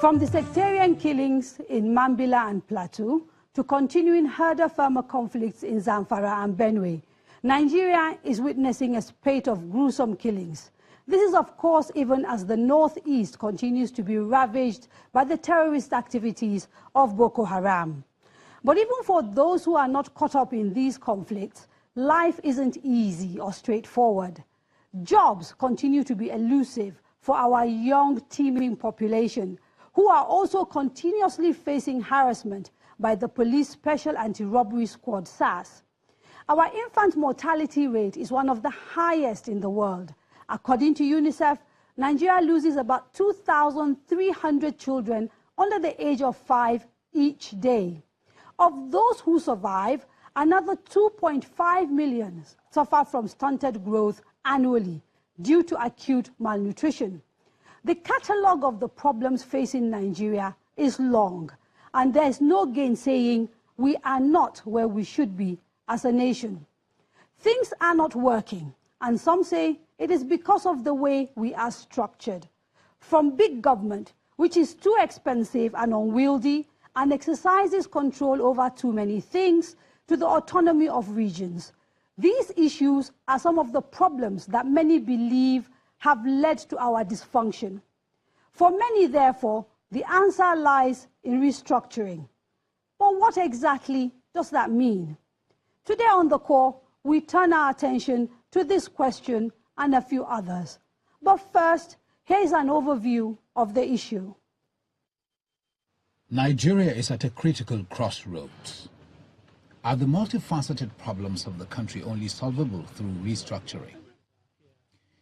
From the sectarian killings in Mambila and Plateau to continuing herder-farmer conflicts in Zamfara and Benue, Nigeria is witnessing a spate of gruesome killings. This is, of course, even as the northeast continues to be ravaged by the terrorist activities of Boko Haram. But even for those who are not caught up in these conflicts, life isn't easy or straightforward. Jobs continue to be elusive for our young, teeming population, who are also continuously facing harassment by the Police Special Anti-Robbery Squad, SAS. Our infant mortality rate is one of the highest in the world. According to UNICEF, Nigeria loses about 2,300 children under the age of 5 each day. Of those who survive, another 2.5 million suffer from stunted growth annually due to acute malnutrition. The catalogue of the problems facing Nigeria is long, and there is no gainsaying we are not where we should be as a nation. Things are not working, and some say it is because of the way we are structured. From big government, which is too expensive and unwieldy and exercises control over too many things, to the autonomy of regions. These issues are some of the problems that many believe have led to our dysfunction. For many, therefore, the answer lies in restructuring. But what exactly does that mean? Today on The Core, we turn our attention to this question and a few others. But first, here is an overview of the issue. Nigeria is at a critical crossroads. Are the multifaceted problems of the country only solvable through restructuring?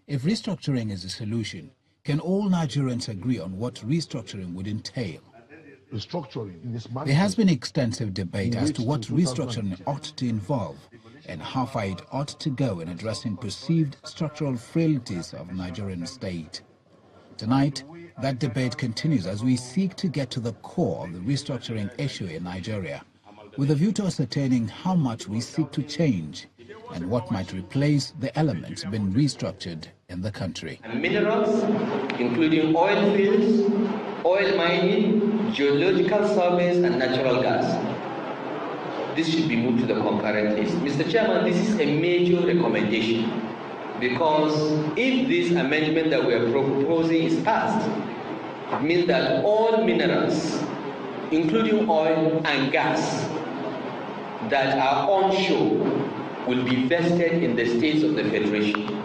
If restructuring is a solution, can all Nigerians agree on what restructuring would entail? There has been extensive debate as to what restructuring ought to involve and how far it ought to go in addressing perceived structural frailties of the Nigerian state. Tonight, that debate continues as we seek to get to the core of the restructuring issue in Nigeria, with a view to ascertaining how much we seek to change and what might replace the elements being restructured in the country. Minerals, including oil fields, oil mining, geological surveys, and natural gas. This should be moved to the concurrent list. Mr. Chairman, this is a major recommendation because if this amendment that we are proposing is passed, it means that all minerals, including oil and gas, that are onshore will be vested in the states of the Federation.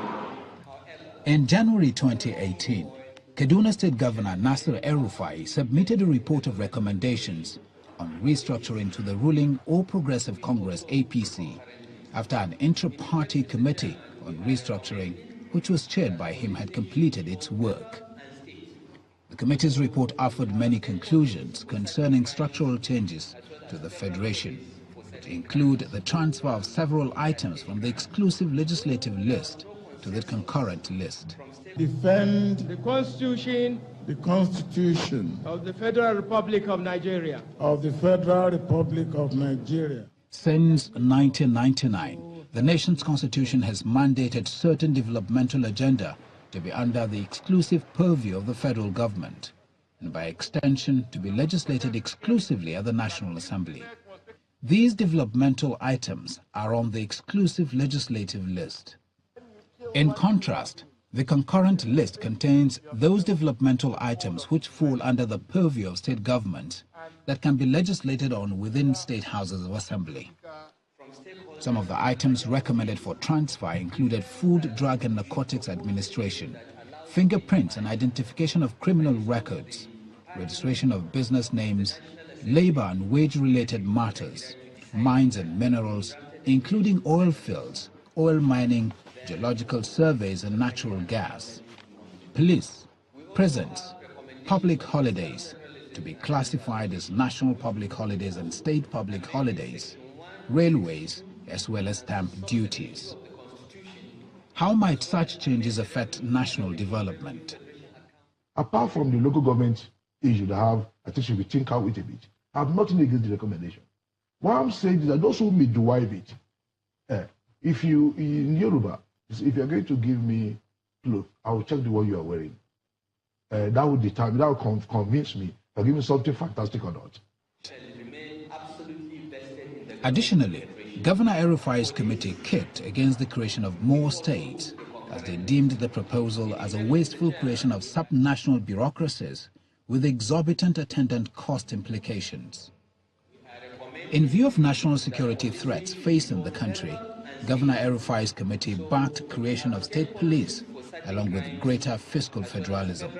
In January 2018, Kaduna State Governor Nasir El-Rufai submitted a report of recommendations on restructuring to the ruling All Progressive Congress APC after an intra-party committee on restructuring, which was chaired by him, had completed its work. The committee's report offered many conclusions concerning structural changes to the Federation, to include the transfer of several items from the exclusive legislative list to the concurrent list. Defend the Constitution of the Federal Republic of Nigeria. Since 1999, the nation's constitution has mandated certain developmental agenda to be under the exclusive purview of the federal government, and by extension to be legislated exclusively at the National Assembly. These developmental items are on the exclusive legislative list. In contrast, the concurrent list contains those developmental items which fall under the purview of state government that can be legislated on within state houses of assembly. Some of the items recommended for transfer included Food, Drug and Narcotics Administration, fingerprints and identification of criminal records, registration of business names, labor and wage-related matters, mines and minerals, including oil fields, oil mining, geological surveys and natural gas, police, prisons, public holidays, to be classified as national public holidays and state public holidays, railways, as well as stamp duties. How might such changes affect national development? Apart from the local government issue that I think should be think out with a bit, I have nothing against the recommendation. What I'm saying is that those who may derive it, if you, in Yoruba, if you're going to give me clothes, I will check the one you are wearing. That will determine, that will convince me They're giving something fantastic or not. Additionally, Governor El-Rufai's committee kicked against the creation of more states, as they deemed the proposal as a wasteful creation of subnational bureaucracies with exorbitant attendant cost implications. In view of national security threats facing the country, Governor El-Rufai's committee backed creation of state police along with greater fiscal federalism.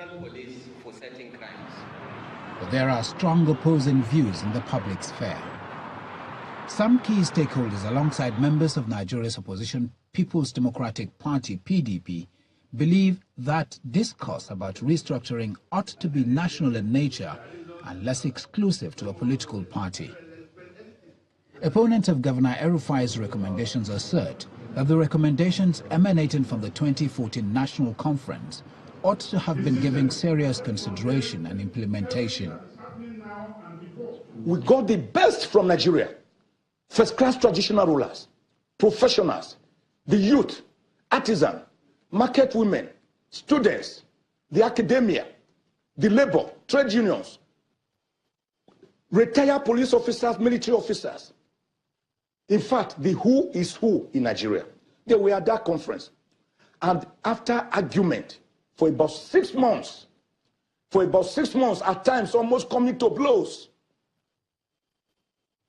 But there are strong opposing views in the public sphere. Some key stakeholders, alongside members of Nigeria's opposition People's Democratic Party, PDP, believe that discourse about restructuring ought to be national in nature and less exclusive to a political party. Opponents of Governor El-Rufai's recommendations assert that the recommendations emanating from the 2014 National Conference ought to have been given serious consideration and implementation. We got the best from Nigeria. First-class traditional rulers, professionals, the youth, artisan, market women, students, the academia, the labor, trade unions, retired police officers, military officers. In fact, the who is who in Nigeria. They were at that conference. And after argument for about 6 months, at times almost coming to blows,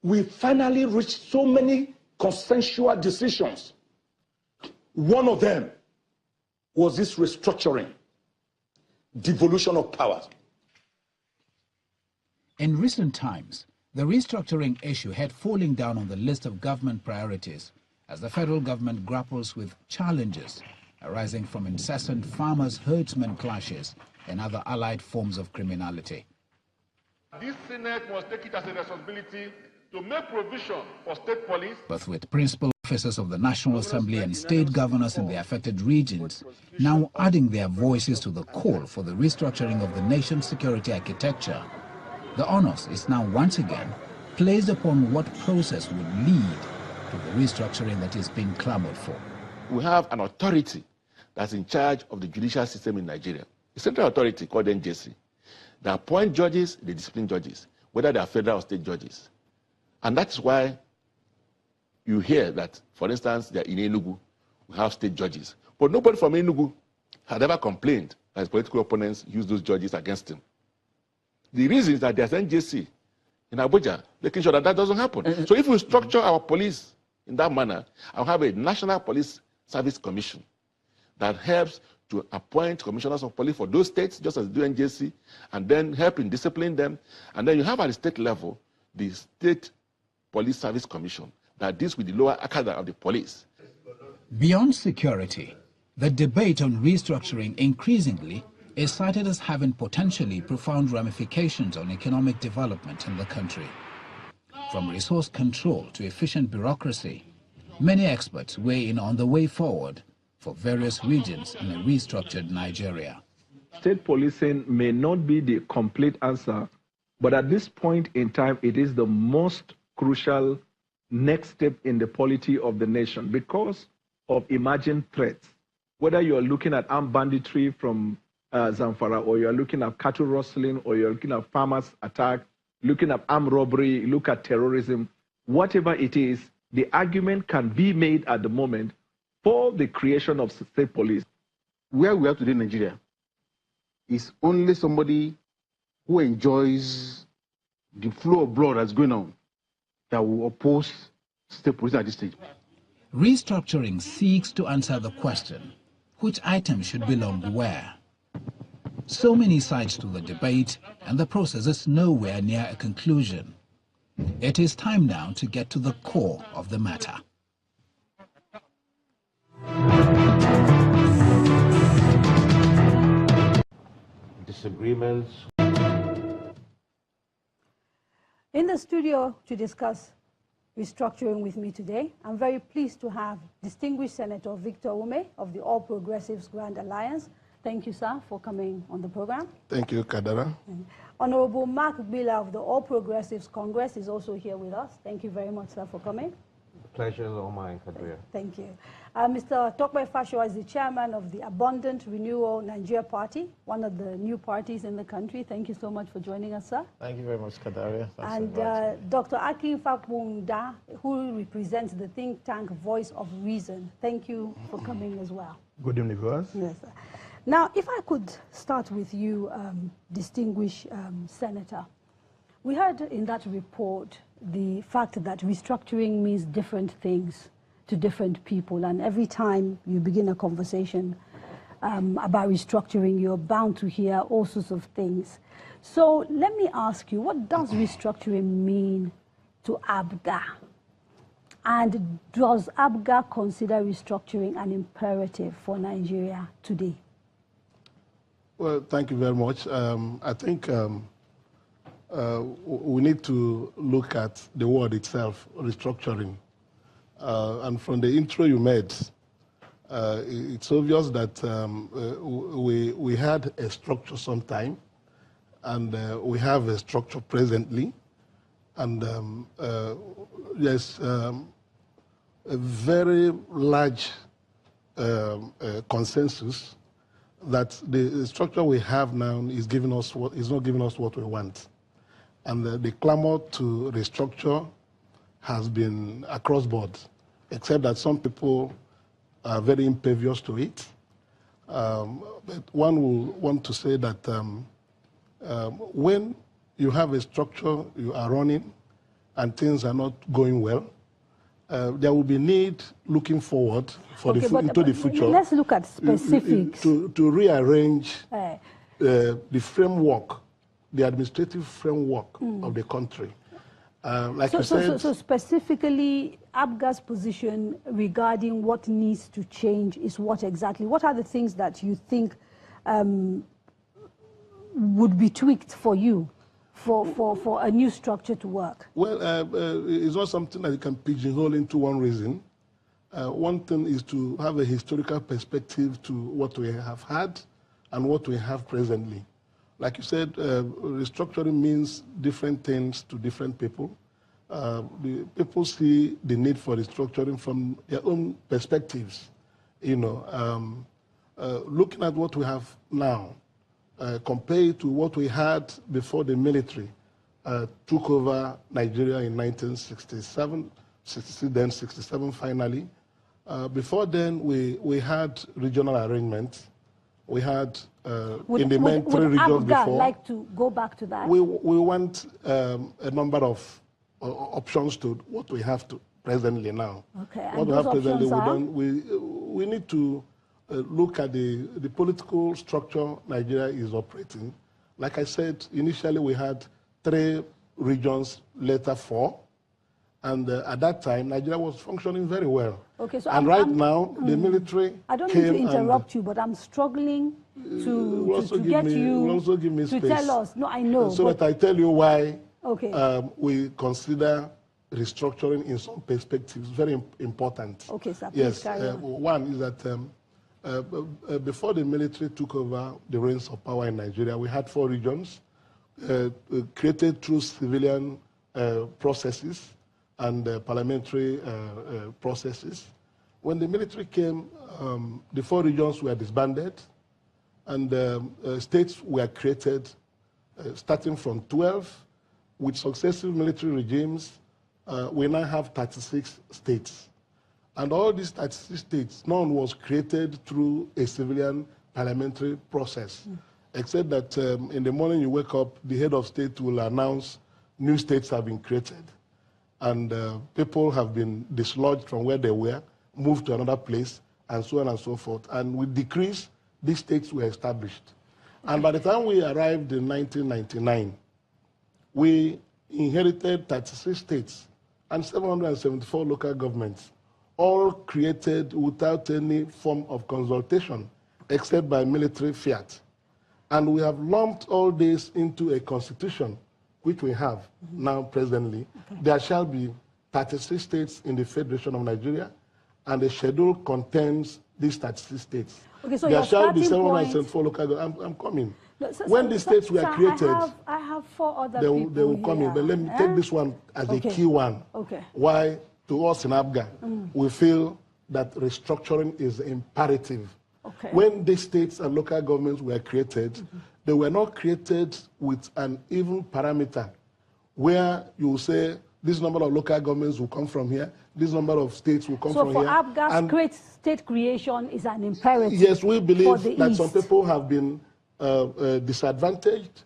we finally reached so many consensual decisions. One of them was this restructuring, devolution of powers. In recent times, the restructuring issue had fallen down on the list of government priorities as the federal government grapples with challenges arising from incessant farmers-herdsmen clashes and other allied forms of criminality. This Senate must take it as a responsibility to make provision for state police. But with principal officers of the National Assembly and state governors in the affected regions now adding their voices to the call for the restructuring of the nation's security architecture, the onus is now once again placed upon what process would lead to the restructuring that is being clamored for. We have an authority that's in charge of the judicial system in Nigeria, a central authority called NJC. They appoint judges, they discipline judges, whether they are federal or state judges. And that's why you hear that, for instance, in Enugu, we have state judges. But nobody from Enugu had ever complained that his political opponents use those judges against him. The reason is that there's NJC in Abuja, making sure that that doesn't happen. So if we structure our police in that manner, I'll have a National Police Service Commission that helps to appoint commissioners of police for those states, just as do NJC, and then help in disciplining them. And then you have at the state level, the State Police Service Commission that deals with the lower cadre of the police. Beyond security, the debate on restructuring increasingly is cited as having potentially profound ramifications on economic development in the country. From resource control to efficient bureaucracy, many experts weigh in on the way forward for various regions in a restructured Nigeria. State policing may not be the complete answer, but at this point in time, it is the most crucial next step in the polity of the nation because of emerging threats. Whether you're looking at armed banditry from Zamfara, or you're looking at cattle rustling, or you're looking at farmers' attack, looking at armed robbery, look at terrorism, whatever it is, the argument can be made at the moment for the creation of state police. Where we are today in Nigeria is only somebody who enjoys the flow of blood that's going on that will oppose state police at this stage. Restructuring seeks to answer the question, which items should belong where? So many sides to the debate, and the process is nowhere near a conclusion. It is time now to get to the core of the matter. Disagreements. In the studio to discuss restructuring with me today, I'm very pleased to have distinguished Senator Victor Ume of the All Progressives Grand Alliance. Thank you, sir, for coming on the program. Thank you, Kadaria. Honorable Mark Bila of the All Progressives Congress is also here with us. Thank you very much, sir, for coming. Pleasure is all mine, Kadaria. Thank you. Mr. Tokwe Fashoa is the chairman of the Abundant Renewal Nigeria Party, one of the new parties in the country. Thank you so much for joining us, sir. Thank you very much, Kadaria. And Dr. Akin Fakbunda, who represents the think tank Voice of Reason. Thank you for coming as well. Good evening, viewers. Yes, sir. Now, if I could start with you, distinguished Senator. We heard in that report the fact that restructuring means different things to different people, and every time you begin a conversation about restructuring, you're bound to hear all sorts of things. So let me ask you, what does restructuring mean to Apga? And does Apga consider restructuring an imperative for Nigeria today? Well, thank you very much. I think we need to look at the word itself, restructuring. And from the intro you made, it's obvious that we had a structure sometime, and we have a structure presently. And there's a very large consensus that the structure we have now is not giving us what we want. And the clamor to restructure has been across board, except that some people are very impervious to it. But one will want to say that when you have a structure you are running and things are not going well, there will be need looking forward for into the future. Let's look at specifics. To rearrange the framework, the administrative framework of the country. Like you said, so specifically, Apga's position regarding what needs to change is what exactly? What are the things that you think would be tweaked for you for a new structure to work? Well, it's not something that you can pigeonhole into one reason. One thing is to have a historical perspective to what we have had and what we have presently. Like you said, restructuring means different things to different people. The people see the need for restructuring from their own perspectives. You know, looking at what we have now, compared to what we had before the military took over Nigeria in 1967, 66, then 67 finally. Before then, we had regional arrangements. We had in the main three regions before. Would like to go back to that? We want a number of options to what we have to presently now. Okay, what we have presently, we need to look at the political structure Nigeria is operating. Like I said, initially we had 3 regions, later 4. And at that time, Nigeria was functioning very well. Okay, so and now, the military I don't mean to interrupt you, but I'm struggling to get you to tell us. No, I know. So that I tell you why we consider restructuring in some perspectives very important. Okay, sir. Yes. One is that before the military took over the reins of power in Nigeria, we had 4 regions created through civilian processes and parliamentary processes. When the military came, the 4 regions were disbanded, and states were created, starting from 12, with successive military regimes. We now have 36 states. And all these 36 states, none was created through a civilian parliamentary process, except that in the morning you wake up, the head of state will announce new states have been created. And people have been dislodged from where they were, moved to another place, and so on and so forth. And with decrees, these states were established. And by the time we arrived in 1999, we inherited 36 states and 774 local governments, all created without any form of consultation, except by military fiat. And we have lumped all this into a constitution, which we have now presently. There shall be 36 states in the Federation of Nigeria, and the schedule contains these 36 states. Okay, so there shall be 774 local governments. I'm coming. No, when the states were created, I have 4 other they will come in. But let me take this one as a key one. Okay. Why to us in Apga, we feel that restructuring is imperative. Okay. When the states and local governments were created, they were not created with an even parameter where you say this number of local governments will come from here, this number of states will come from here. So for Apga's state creation is an imperative. Yes, we believe that East. some people have been disadvantaged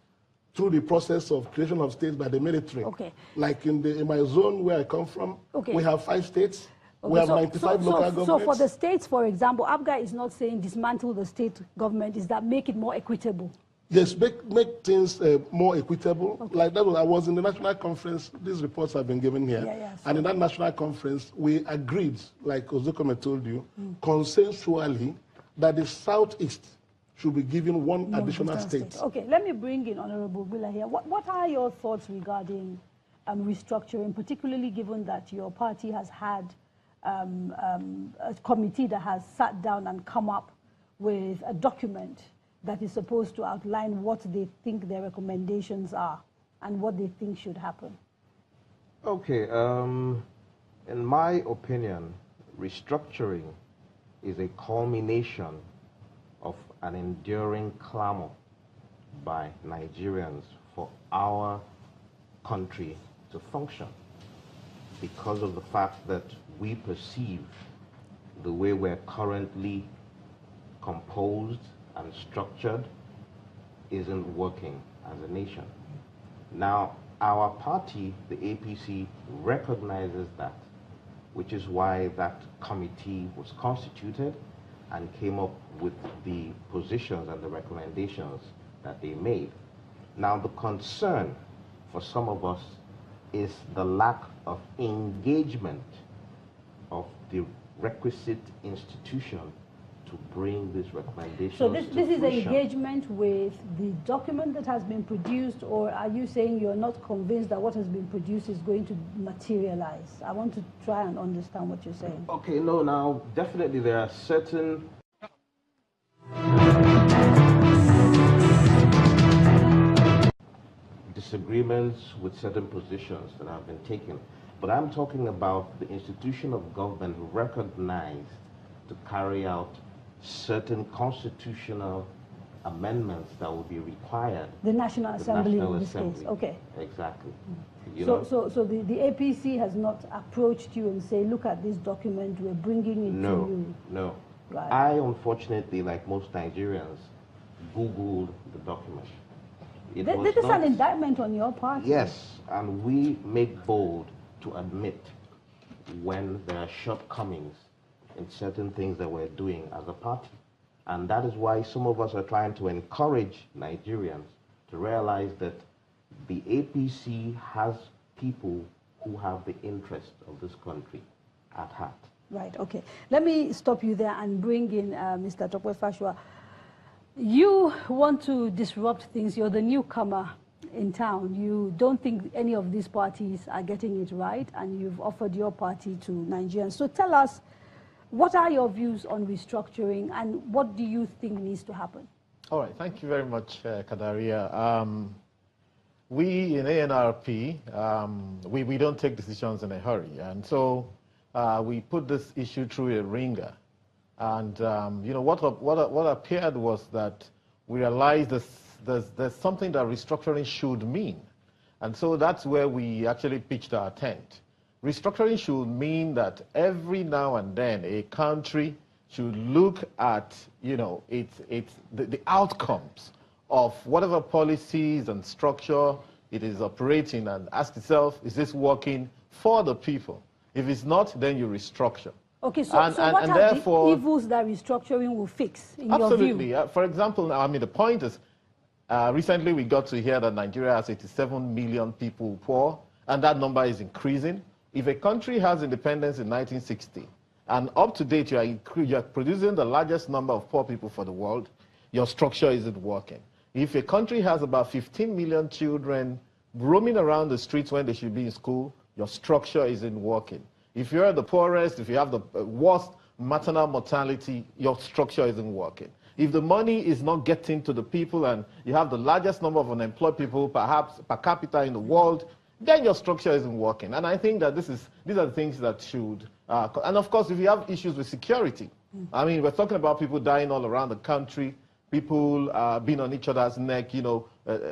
through the process of creation of states by the military. Okay. Like in my zone where I come from, we have 5 states. Okay, we have 95 local governments. So for the states, for example, Apga is not saying dismantle the state government, is that make it more equitable? Yes, make things more equitable. Okay. Like that, I was in the national conference. These reports have been given here. And in that national conference, we agreed, like Ozokome told you, consensually, that the Southeast should be given one additional state. Okay, let me bring in Honorable Bila here. What are your thoughts regarding restructuring, particularly given that your party has had a committee that has sat down and come up with a document that is supposed to outline what they think their recommendations are and what they think should happen? Okay, in my opinion, restructuring is a culmination of an enduring clamor by Nigerians for our country to function, because of the fact that we perceive the way we're currently composed and structured isn't working as a nation. Now, our party, the APC, recognizes that, which is why that committee was constituted and came up with the positions and the recommendations that they made. Now, the concern for some of us is the lack of engagement of the requisite institution to bring these recommendations So this is fruition. engagement with the document that has been produced, or are you saying you're not convinced that what has been produced is going to materialize? I want to try and understand what you're saying. Okay, no, now definitely there are certain disagreements with certain positions that have been taken. But I'm talking about the institution of government recognized to carry out certain constitutional amendments that will be required. The National Assembly in this case, okay. Exactly. So the APC has not approached you and say, look at this document, we're bringing it to you. No. Right. I, unfortunately, like most Nigerians, Googled the document. This is an indictment on your party. Yes, and we make bold to admit when there are shortcomings in certain things that we're doing as a party. And that is why some of us are trying to encourage Nigerians to realize that the APC has people who have the interest of this country at heart. Right, okay. Let me stop you there and bring in Mr. Tokwe Fashua. You want to disrupt things. You're the newcomer in town. You don't think any of these parties are getting it right, and you've offered your party to Nigerians. So tell us, what are your views on restructuring, and what do you think needs to happen? All right, thank you very much, Kadaria. We in ANRP, we don't take decisions in a hurry, and so we put this issue through a ringer. And you know, what appeared was that we realized there's something that restructuring should mean. And so that's where we actually pitched our tent. Restructuring should mean that every now and then a country should look at, you know, the outcomes of whatever policies and structure it is operating, and ask itself, is this working for the people? If it's not, then you restructure. Okay, so what are the evils that restructuring will fix, in your view? Absolutely. For example, I mean, the point is, recently we got to hear that Nigeria has 87 million people poor, and that number is increasing. If a country has independence in 1960, and up to date you are producing the largest number of poor people for the world, your structure isn't working. If a country has about 15 million children roaming around the streets when they should be in school, your structure isn't working. If you're the poorest, if you have the worst maternal mortality, your structure isn't working. If the money is not getting to the people and you have the largest number of unemployed people, perhaps per capita in the world, then your structure isn't working. And I think that these are the things that should, and of course, if you have issues with security, I mean, we're talking about people dying all around the country, people being on each other's neck, you know,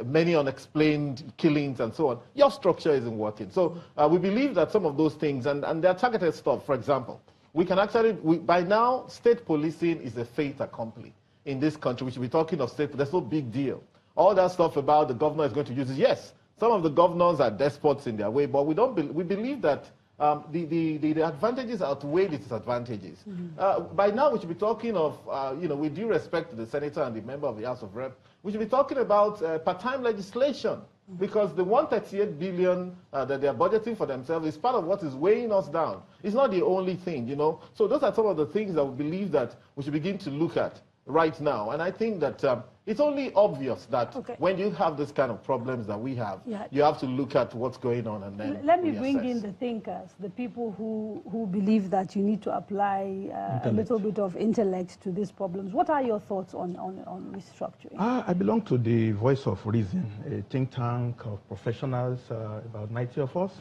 many unexplained killings and so on. Your structure isn't working. So we believe that some of those things, and they're targeted stuff, for example, we can actually, by now, state policing is a fait accompli in this country. We should be talking of state, but that's no big deal. All that stuff about the governor is going to use it. Yes, some of the governors are despots in their way, but we believe that the advantages outweigh the disadvantages. By now, we should be talking of, you know, with due respect to the senator and the member of the House of Rep, we should be talking about part-time legislation, because the 138 billion that they are budgeting for themselves is part of what is weighing us down. It's not the only thing, you know. So those are some of the things that we believe that we should begin to look at right now. And I think that it's only obvious that when you have this kind of problems that we have, you have to look at what's going on and then let me bring in the thinkers, the people who believe that you need to apply a little bit of intellect to these problems. What are your thoughts on restructuring? I belong to the Voice of Reason, a think tank of professionals, about 90 of us.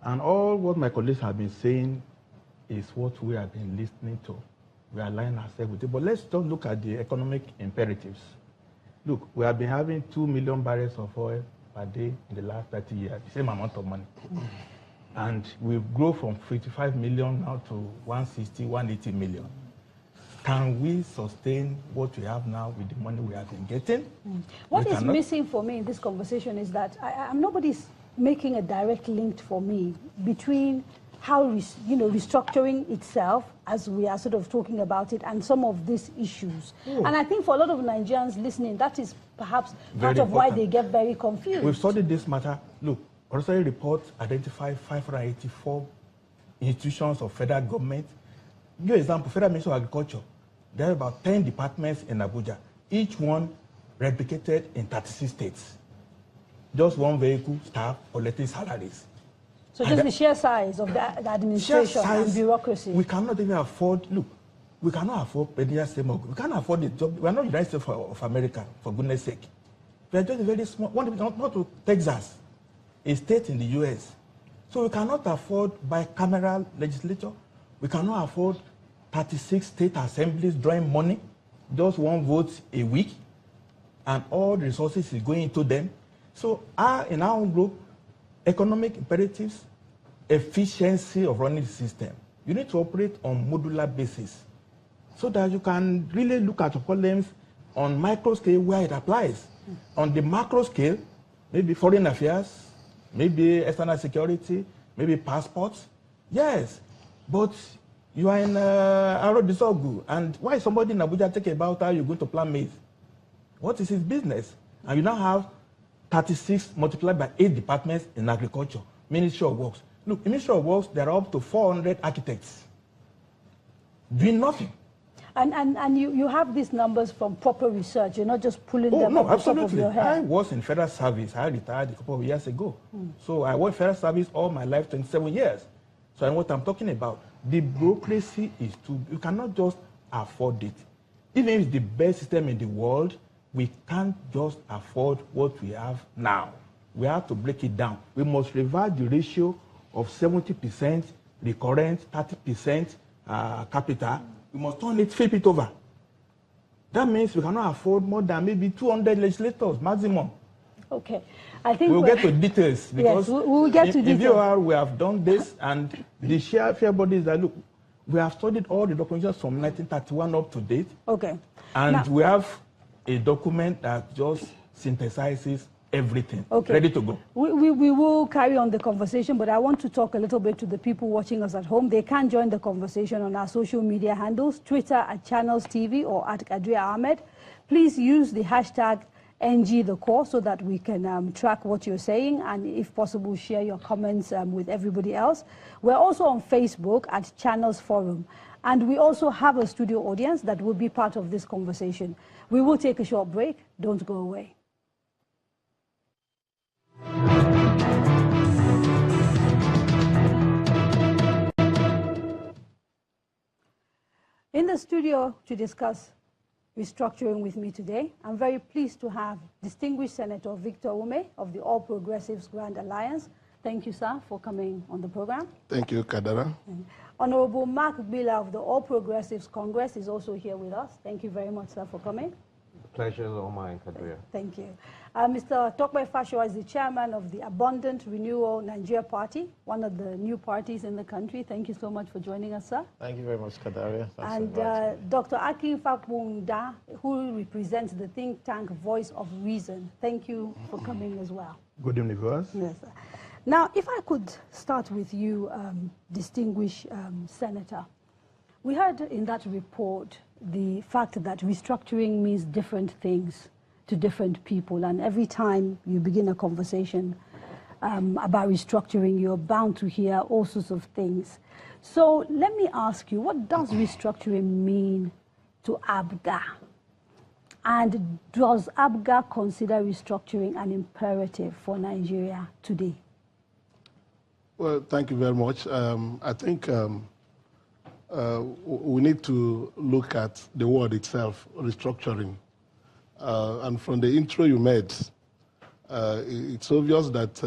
And all what my colleagues have been saying is what we have been listening to. We align ourselves with it. But let's just look at the economic imperatives. Look, we have been having 2 million barrels of oil per day in the last 30 years, the same amount of money. And we've grown from 55 million now to 160, 180 million. Can we sustain what we have now with the money we have been getting? What is missing for me in this conversation is that nobody's making a direct link for me between how restructuring itself, as we are sort of talking about it, and some of these issues. And I think for a lot of Nigerians listening, that is perhaps part of why they get very confused. We've studied this matter. Look, Kadaria report identified 584 institutions of federal government. Give example, Federal Ministry of Agriculture. There are about 10 departments in Abuja, each one replicated in 36 states. Just one vehicle, staff, collecting salaries. So just the sheer size of the administration and bureaucracy. We cannot even afford, look, we cannot afford President Stemog. We cannot afford the job. We are not United States of America, for goodness sake. We are just a very small, not to Texas, a state in the US. So we cannot afford bicameral legislature. We cannot afford 36 state assemblies drawing money, just one vote a week, and all the resources is going into them. So in our own group, economic imperatives, efficiency of running the system. You need to operate on modular basis so that you can really look at problems on micro scale where it applies. On the macro scale, maybe foreign affairs, maybe external security, maybe passports. Yes, but you are in Arobisogu, and why somebody in Abuja take about how you're going to plant maize? What is his business? And you now have 36 multiplied by 8 departments in agriculture, Ministry of Works. Look, in Ministry of Works, there are up to 400 architects doing nothing. And you have these numbers from proper research. You're not just pulling them off the top of your head. I was in federal service. I retired a couple of years ago. So I worked federal service all my life, 27 years. So I know what I'm talking about. The bureaucracy is you cannot just afford it. Even if it's the best system in the world, we can't just afford what we have now. We have to break it down. We must revise the ratio of 70% recurrent, 30% capital. We must flip it over. That means we cannot afford more than maybe 200 legislators maximum. Okay. I think we'll get to details, because yes, we'll get to details. In VOR, we have done this, and the fair bodies that look, we have studied all the documents from 1931 up to date. Okay. And now, we have a document that just synthesizes everything, ready to go. We will carry on the conversation, but I want to talk a little bit to the people watching us at home. They can join the conversation on our social media handles, Twitter at Channels TV or at Kadaria Ahmed. Please use the hashtag NGTheCore so that we can track what you're saying, and if possible, share your comments with everybody else. We're also on Facebook at Channels Forum, and we also have a studio audience that will be part of this conversation. We will take a short break. Don't go away. In the studio to discuss restructuring with me today, I'm very pleased to have distinguished Senator Victor Ume of the All Progressives Grand Alliance, Thank you, sir, for coming on the program. Thank you, Kadara. Honorable Mark Bila of the All Progressives Congress is also here with us. Thank you very much, sir, for coming. The pleasure is all mine, Kadaria. Thank you. Mr. Tokwe Fashoa is the chairman of the Abundant Renewal Nigeria Party, one of the new parties in the country. Thank you so much for joining us, sir. Thank you very much, Kadaria. And Dr. Akin Fakbunda, who represents the think tank Voice of Reason. Thank you for coming as well. Good evening, viewers. Yes, sir. Now, if I could start with you, distinguished Senator. We heard in that report the fact that restructuring means different things to different people, and every time you begin a conversation about restructuring, you're bound to hear all sorts of things. So let me ask you, what does restructuring mean to Apga? And does Apga consider restructuring an imperative for Nigeria today? Well, thank you very much. I think we need to look at the word itself, restructuring. And from the intro you made, it's obvious that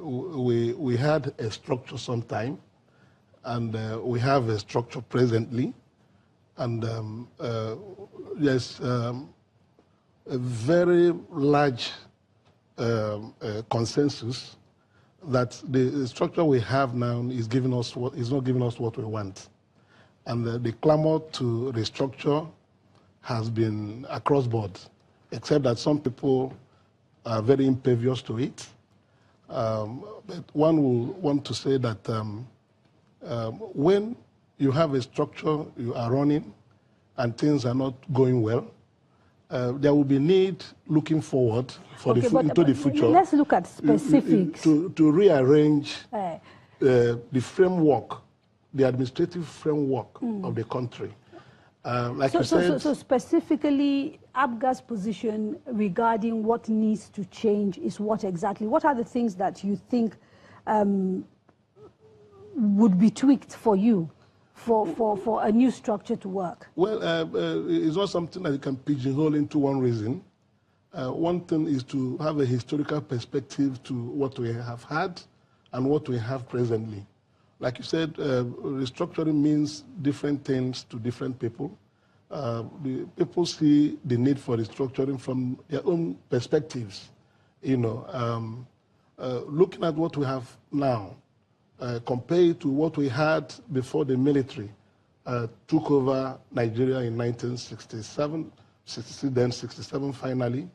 we had a structure sometime, and we have a structure presently. And there's a very large consensus that the structure we have now is not giving us what we want. And the clamor to restructure has been across board, except that some people are very impervious to it. But one will want to say that when you have a structure you are running and things are not going well, there will be need looking forward for into the future. Let's look at specifics. To rearrange the framework, the administrative framework of the country. Like you said, so specifically, Apga's position regarding what needs to change is what exactly? What are the things that you think would be tweaked for you for a new structure to work? Well, it's not something that you can pigeonhole into one reason. One thing is to have a historical perspective to what we have had and what we have presently. Like you said, restructuring means different things to different people. The people see the need for restructuring from their own perspectives. You know, looking at what we have now, compared to what we had before the military took over Nigeria in 1967, 67 finally.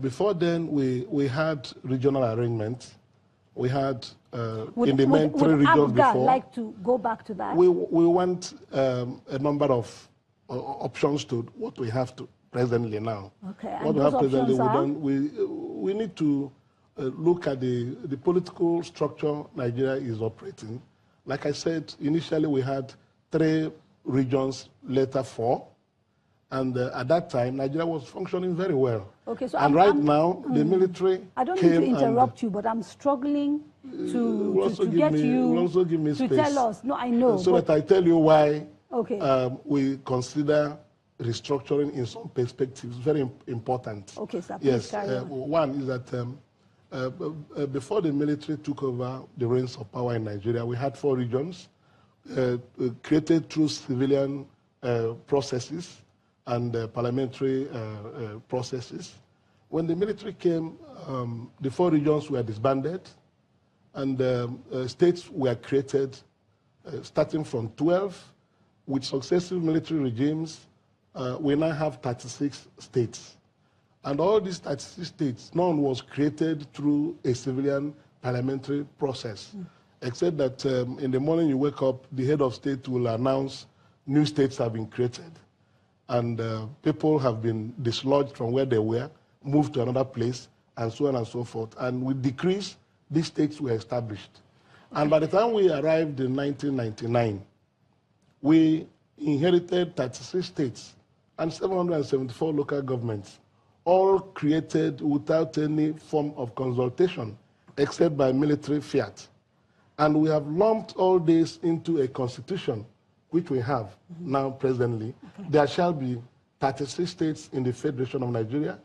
Before then, we had regional arrangements. We had in the main three regions before. Would like to go back to that? We want a number of options to what we have to presently now. Okay, what we have presently, we need to look at the political structure Nigeria is operating. Like I said, initially we had 3 regions, later 4. And at that time, Nigeria was functioning very well. Okay, so and now, the military I don't mean to interrupt you, but I'm struggling to get you to tell us. No, I know. So that I tell you why we consider restructuring in some perspectives very important. Okay, sir. Yes. One is that before the military took over the reins of power in Nigeria, we had 4 regions created through civilian processes and parliamentary processes. When the military came, the 4 regions were disbanded, and states were created, starting from 12, with successive military regimes. We now have 36 states. And all these 36 states, none was created through a civilian parliamentary process, except that in the morning you wake up, the head of state will announce new states have been created. And people have been dislodged from where they were, moved to another place, and so on and so forth. And with decrees, these states were established. And by the time we arrived in 1999, we inherited 36 states and 774 local governments, all created without any form of consultation, except by military fiat. And we have lumped all this into a constitution, which we have now presently. There shall be 36 states in the Federation of Nigeria,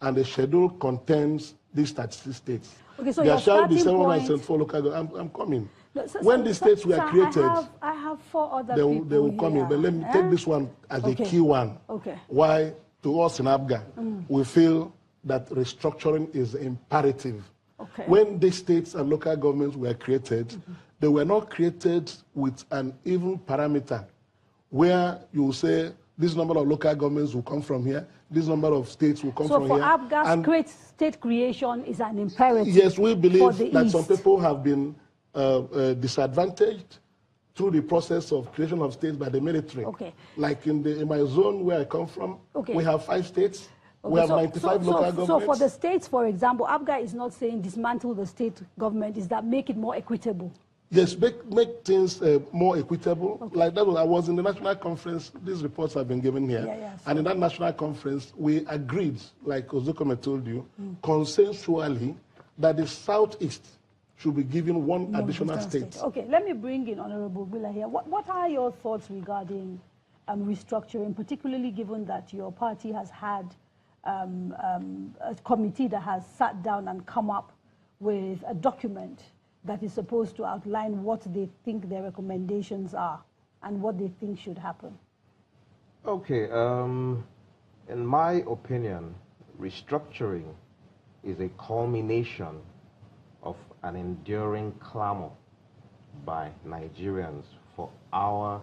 and the schedule contains these 36 states. Okay, so there shall be 774 local governments. I'm coming. No, when the states were created, I have 4 other they people will come in. But let me take this one as a key one. Okay. Why, to us in Apga, we feel that restructuring is imperative. Okay. When these states and local governments were created, they were not created with an even parameter where you say this number of local governments will come from here, this number of states will come from here. So for Apga, state creation is an imperative. Yes, we believe that East. some people have been disadvantaged through the process of creation of states by the military. Okay. Like in my zone where I come from, we have 5 states. Okay, we have 95 local governments. So for the states, for example, Apga is not saying dismantle the state government, is that make it more equitable? Yes, make things more equitable. Okay. Like that, I was in the national conference. These reports have been given here. And in that national conference, we agreed, like Ozokome told you, consensually, that the Southeast should be given one additional state. Okay, let me bring in Honorable Bila here. What are your thoughts regarding restructuring, particularly given that your party has had a committee that has sat down and come up with a document that is supposed to outline what they think their recommendations are and what they think should happen? Okay, in my opinion, restructuring is a culmination of an enduring clamor by Nigerians for our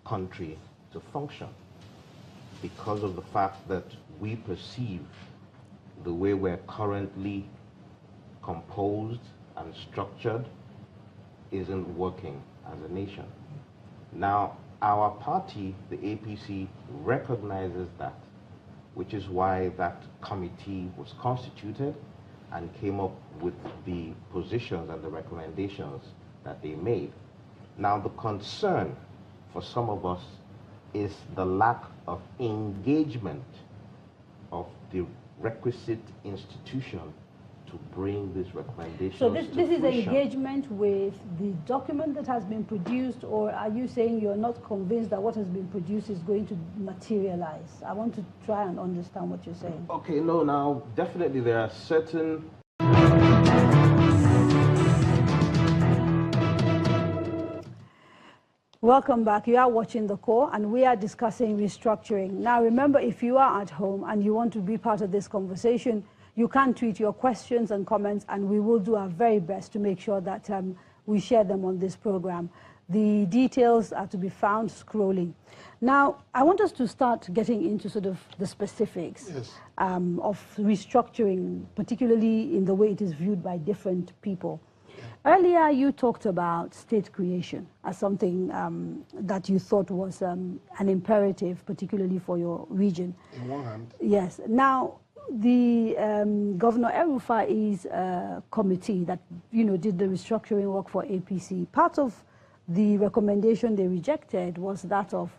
country to function, because of the fact that we perceive the way we're currently composed and structured isn't working as a nation. Now, our party, the APC, recognizes that, which is why that committee was constituted and came up with the positions and the recommendations that they made. Now, the concern for some of us is the lack of engagement of the requisite institution to bring these recommendations So this is fruition. engagement with the document that has been produced, or are you saying you're not convinced that what has been produced is going to materialize? I want to try and understand what you're saying. Okay, no, now definitely there are certain Welcome back. You are watching The Core and we are discussing restructuring. Now remember, if you are at home and you want to be part of this conversation, you can tweet your questions and comments and we will do our very best to make sure that we share them on this program. The details are to be found scrolling. Now, I want us to start getting into sort of the specifics of restructuring, particularly in the way it is viewed by different people. Earlier, you talked about state creation as something that you thought was an imperative, particularly for your region. In one hand. Yes. Now, the Governor El-Rufai's committee that, did the restructuring work for APC, part of the recommendation they rejected was that of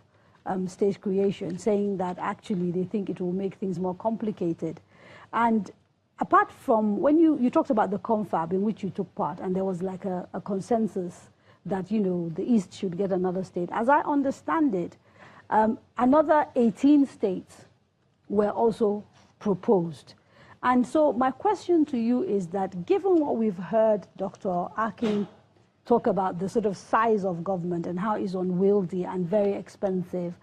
state creation, saying that actually they think it will make things more complicated. And apart from, when you talked about the confab in which you took part, and there was like a consensus that, the East should get another state. As I understand it, another 18 states were also proposed. And so my question to you is that, given what we've heard Dr. Akin talk about, the sort of size of government and how it's unwieldy and very expensive,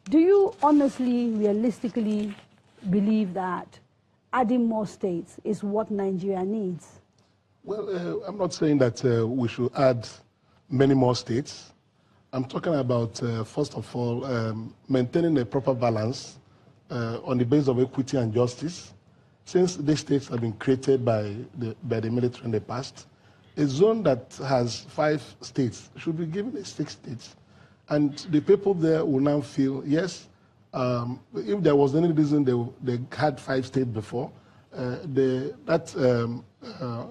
do you honestly, realistically believe that adding more states is what Nigeria needs? Well, I'm not saying that we should add many more states. I'm talking about, first of all, maintaining a proper balance on the basis of equity and justice. Since these states have been created by the military in the past, a zone that has 5 states should be given 6 states. And the people there will now feel, yes, if there was any reason they had 5 states before, that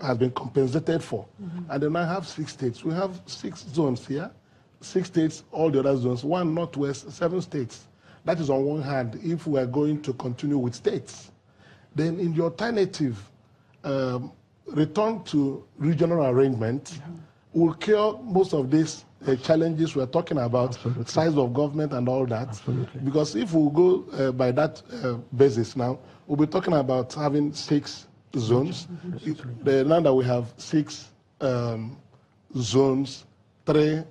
has been compensated for. And they now have 6 states. We have 6 zones here, 6 states, all the other zones, 1 northwest, 7 states. That is on one hand, if we are going to continue with states. Then in the alternative, return to regional arrangement will cure most of these challenges we're talking about, size of government and all that. Because if we go by that basis now, we'll be talking about having 6 zones. Now that we have 6 zones, 3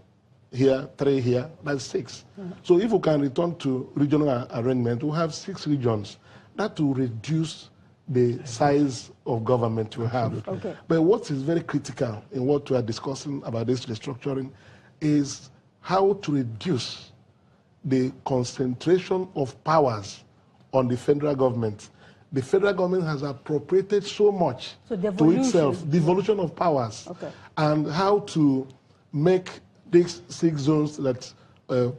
here, 3 here, that's 6. So if we can return to regional arrangement, we have 6 regions. That will reduce the size of government we have. Okay. But what is very critical in what we are discussing about this restructuring is how to reduce the concentration of powers on the federal government. The federal government has appropriated so much to itself, devolution of powers, and how to make these 6 zones that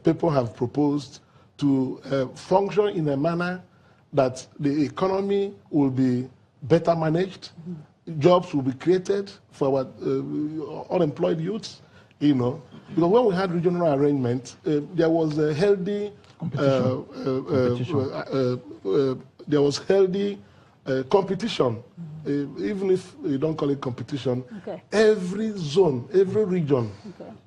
people have proposed to function in a manner that the economy will be better managed, jobs will be created for our unemployed youths, you know. Because when we had regional arrangement, there was a healthy competition. Even if you don't call it competition, every zone, every region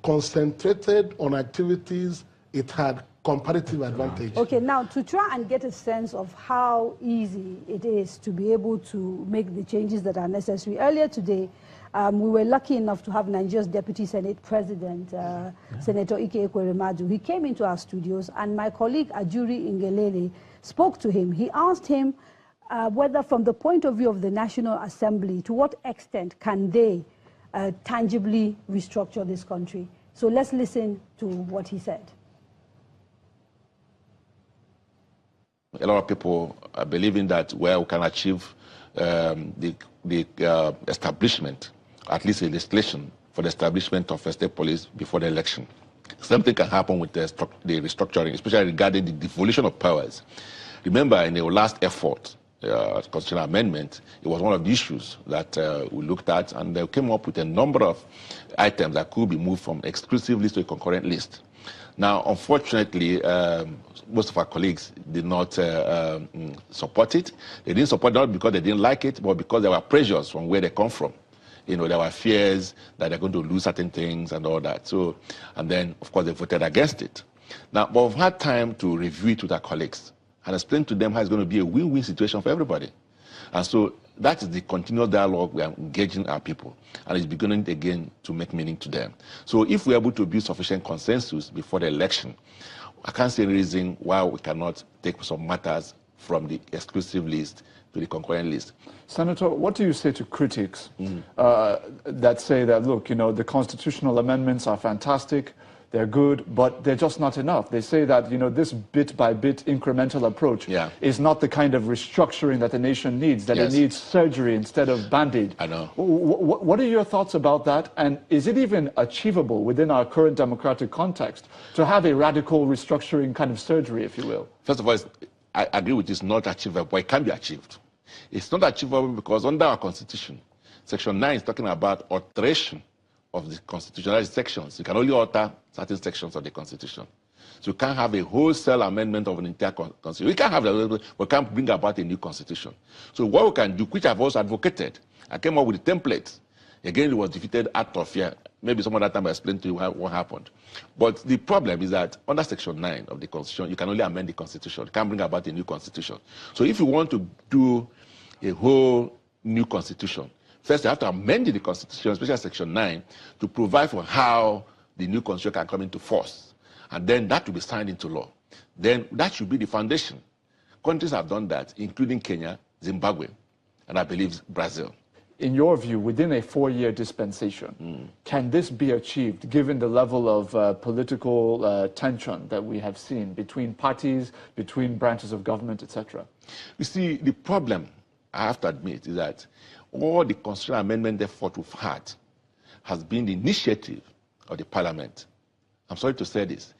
concentrated on activities it had comparative advantage. Okay, now to try and get a sense of how easy it is to be able to make the changes that are necessary. Earlier today, we were lucky enough to have Nigeria's Deputy Senate President, Senator Ike Ekweremadu. He came into our studios, and my colleague Ajuri Ngelele spoke to him. He asked him whether from the point of view of the National Assembly, to what extent can they tangibly restructure this country. So let's listen to what he said. A lot of people are believing that we can achieve the establishment, at least a legislation for the establishment of a state police before the election. Something can happen with the restructuring, especially regarding the devolution of powers. Remember, in the last effort, constitutional amendment, it was one of the issues that we looked at, and they came up with a number of items that could be moved from exclusive list to a concurrent list. Now, unfortunately, most of our colleagues did not support it. They didn't support it not because they didn't like it, but because there were pressures from where they come from. You know, there were fears that they're going to lose certain things and all that. So, and then, of course, they voted against it. Now, but we've had time to review it with our colleagues and explain to them how it's going to be a win-win situation for everybody. And so that is the continual dialogue we are engaging our people, and it's beginning again to make meaning to them. So if we're able to build sufficient consensus before the election, I can't see any reason why we cannot take some matters from the exclusive list to the concurrent list. Senator, what do you say to critics that say that, look, you know, the constitutional amendments are fantastic, they're good, but they're just not enough? They say that, you know, this bit-by-bit incremental approach is not the kind of restructuring that the nation needs, that it needs surgery instead of Band-Aid. I know. What are your thoughts about that? And is it even achievable within our current democratic context to have a radical restructuring kind of surgery, if you will? First of all, I agree with this, not achievable, but it can be achieved. It's not achievable because under our Constitution, Section 9 is talking about alteration of the constitutional sections. You can only alter certain sections of the Constitution. So you can't have a wholesale amendment of an entire Constitution. We can't have that. We can't bring about a new Constitution. So what we can do, which I've also advocated, I came up with a template. Again, it was defeated out of fear. Maybe some other time I explained to you what happened. But the problem is that under Section 9 of the Constitution, you can only amend the Constitution. You can't bring about a new Constitution. So if you want to do a whole new Constitution, first, you have to amend the Constitution, especially Section 9, to provide for how the new Constitution can come into force. And then that will be signed into law. Then that should be the foundation. Countries have done that, including Kenya, Zimbabwe, and I believe Brazil. In your view, within a 4-year dispensation, can this be achieved given the level of political tension that we have seen between parties, between branches of government, etc.? You see, the problem, I have to admit, is that all the constitutional amendment effort we've had has been the initiative of the Parliament. I'm sorry to say this.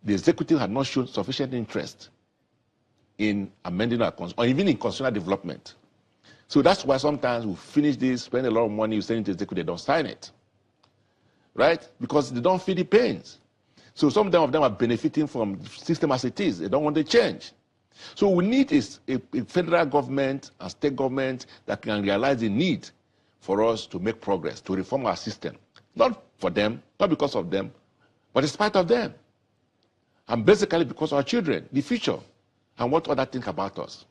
The executive had not shown sufficient interest in amending our constitution, or even in constitutional development. So that's why sometimes we finish this, spend a lot of money, you send it to the executive, they don't sign it. Right? Because they don't feel the pains. So some of them are benefiting from the system as it is. They don't want to change. So we need a federal government and state government that can realize the need for us to make progress, to reform our system. Not for them, not because of them, but in spite of them. And basically because of our children, the future, and what other think about us.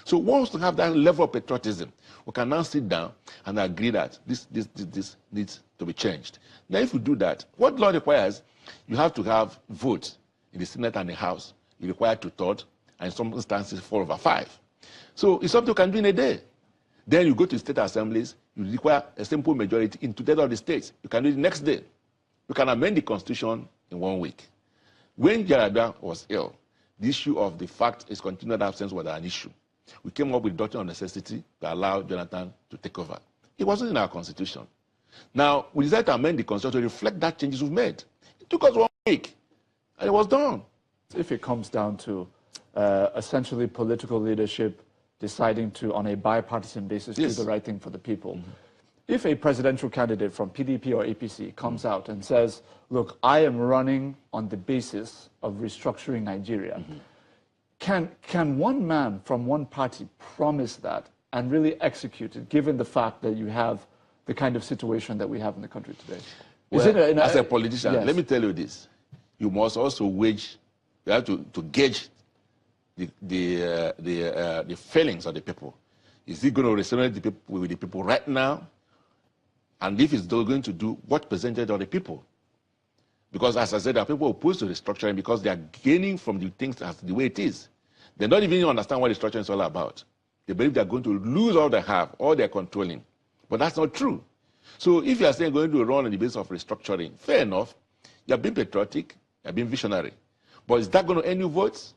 So once we have that level of patriotism, we can now sit down and agree that this needs to be changed. Now, if you do that, what law requires, you have to have votes in the Senate and the House. You require 2/3, and in some instances 4/5. So it's something you can do in a day. Then you go to state assemblies, you require a simple majority in 2/3 of the states. You can do it the next day. You can amend the constitution in 1 week. When Kadaria was ill, the issue of the fact is continued absence was an issue. We came up with doctrine of necessity to allow Jonathan to take over. It wasn't in our constitution. Now, we decided to amend the constitution to reflect that changes we've made. It took us 1 week, and it was done. If it comes down to essentially political leadership deciding to, on a bipartisan basis, do the right thing for the people, if a presidential candidate from PDP or APC comes out and says, look, I am running on the basis of restructuring Nigeria, can one man from one party promise that and really execute it, given the fact that you have the kind of situation that we have in the country today? Well, as a politician, let me tell you this. You must also you have to gauge the feelings of the people. Is he going to resonate with the people right now? And if it's going to do, what percentage of the people? Because as I said, there are people opposed to restructuring because they are gaining from the things as the way it is. They don't even understand what restructuring is all about. They believe they're going to lose all they have, all they're controlling. But that's not true. So if you are saying going to run on the basis of restructuring, fair enough, you have been patriotic, you have been visionary. But is that going to earn you votes?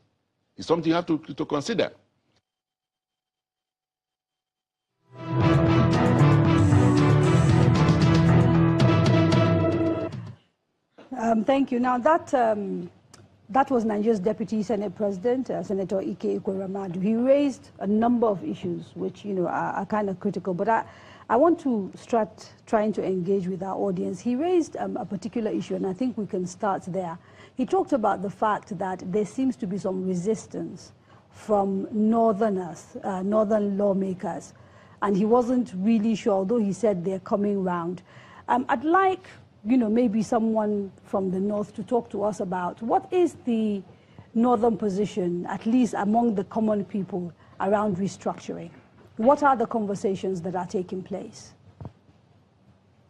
It's something you have to consider. Thank you. Now, that was Nigeria's Deputy Senate President, Senator Ike Ekweremadu. He raised a number of issues which, are kind of critical. But I want to start trying to engage with our audience. He raised a particular issue, and I think we can start there. He talked about the fact that there seems to be some resistance from northerners, northern lawmakers, and he wasn't really sure, although he said they're coming round. I'd like, maybe someone from the north to talk to us about what is the northern position, at least among the common people, around restructuring. What are the conversations that are taking place?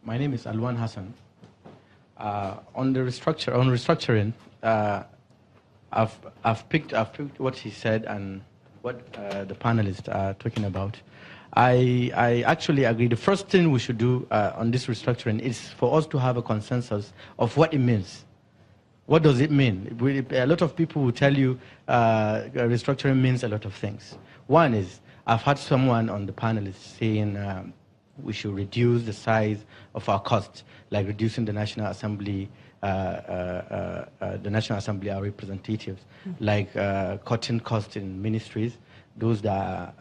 My name is Alwan Hassan. On restructuring, I've picked what he said and what the panelists are talking about. I actually agree. The first thing we should do on this restructuring is for us to have a consensus of what it means. What does it mean? A lot of people will tell you restructuring means a lot of things. One is, I've had someone on the panelists saying we should reduce the size of our costs, like reducing the National Assembly, our representatives, like cutting costs in ministries, those that are,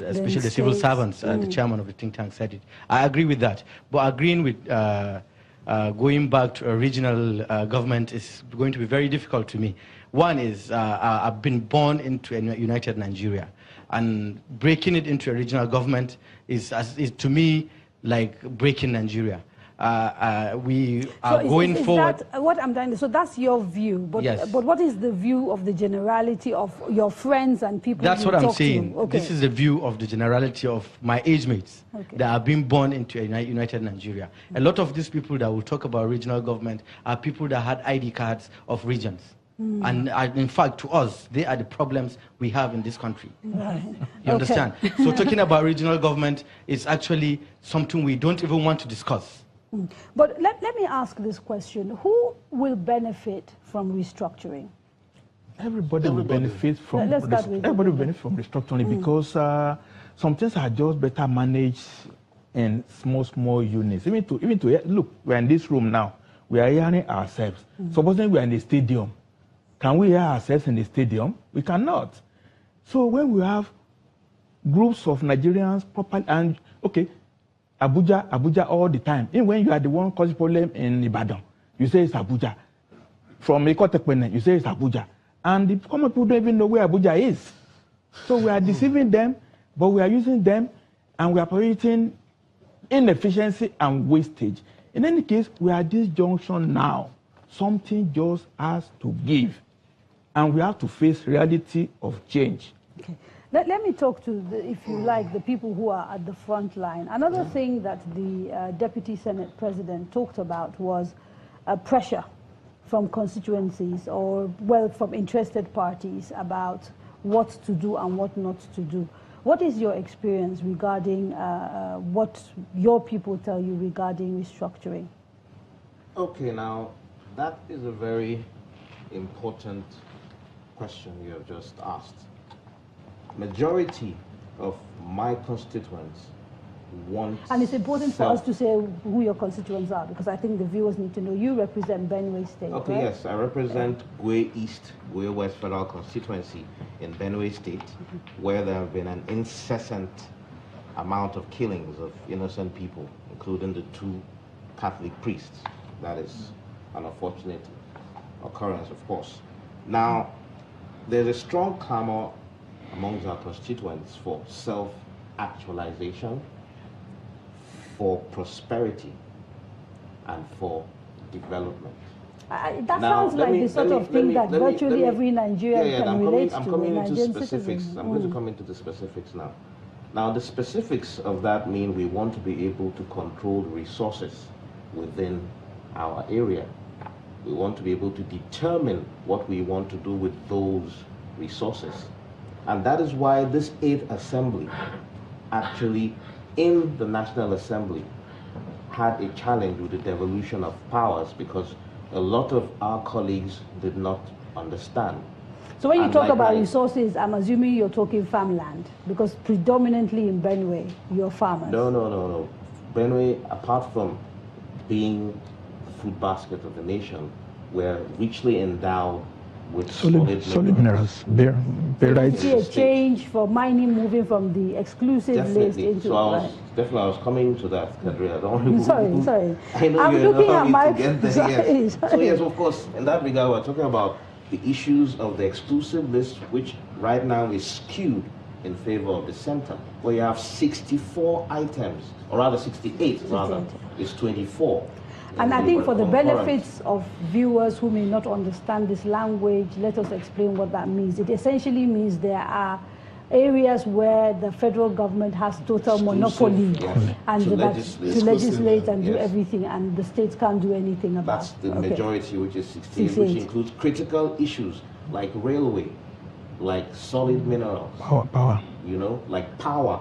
especially the civil servants, the chairman of the think tank said it. I agree with that. But agreeing with going back to a regional government is going to be very difficult to me. One is I've been born into a united Nigeria, and breaking it into a regional government is to me like breaking Nigeria. We are going forward. That what I'm trying to, so that's your view, but yes. But what is the view of the generality of your friends and people? That's what I'm saying. Okay. This is the view of the generality of my age mates that are being born into a united Nigeria. A lot of these people that will talk about regional government are people that had ID cards of regions. And in fact, to us, they are the problems we have in this country. Right. You understand? So talking about regional government is actually something we don't even want to discuss. But let me ask this question. Who will benefit from restructuring? Everybody will benefit from restructuring because some things are just better managed in small units. Even to look, we're in this room now. We are hearing ourselves. Supposing we are in a stadium. Can we hear ourselves in the stadium? We cannot. So when we have groups of Nigerians, and Abuja all the time. Even when you are the one causing problem in Ibadan, you say it's Abuja. From Ikotekpene, you say it's Abuja. And the common people don't even know where Abuja is. So we are deceiving them, but we are using them, and we are creating inefficiency and wastage. In any case, we are at this junction now. Something just has to give. And we have to face reality of change. Okay. Let me talk to, if you like, the people who are at the front line. Another thing that the Deputy Senate President talked about was pressure from constituencies or, well, from interested parties about what to do and what not to do. What is your experience regarding what your people tell you regarding restructuring? Okay, now that is a very important question you have just asked. Majority of my constituents want... And it's important for us to say who your constituents are, because I think the viewers need to know. You represent Benue State, Okay, right? yes, I represent Gwe East, Gwe West Federal Constituency in Benue State, where there have been an incessant amount of killings of innocent people, including the 2 Catholic priests. That is an unfortunate occurrence, of course. Now, there's a strong clamor amongst our constituents for self-actualization, for prosperity, and for development. That sounds like the sort of thing that virtually every Nigerian can relate to. I'm coming into specifics. I'm going to come into the specifics now. Now, the specifics of that mean we want to be able to control the resources within our area. We want to be able to determine what we want to do with those resources. And that is why this 8th Assembly, actually in the National Assembly, had a challenge with the devolution of powers, because a lot of our colleagues did not understand. So when you talk about resources, I'm assuming you're talking farmland, because predominantly in Benue, you're farmers. No. Benue, apart from being the food basket of the nation, we're richly endowed with solid minerals. You see a change for mining moving from the exclusive list into... So I was coming to that, Kadaria. Sorry. I know I'm looking at my... Sorry. So yes, of course, in that regard, we're talking about the issues of the exclusive list, which right now is skewed in favor of the center, where you have 64 items, or rather 68, rather, it's 24. And I think for the benefits of viewers who may not understand this language, let us explain what that means. It essentially means there are areas where the federal government has total monopoly and to legislate and do everything, and the states can't do anything about. That's the majority, which is 16, which includes critical issues like railway, like solid minerals. Power. You know, like power.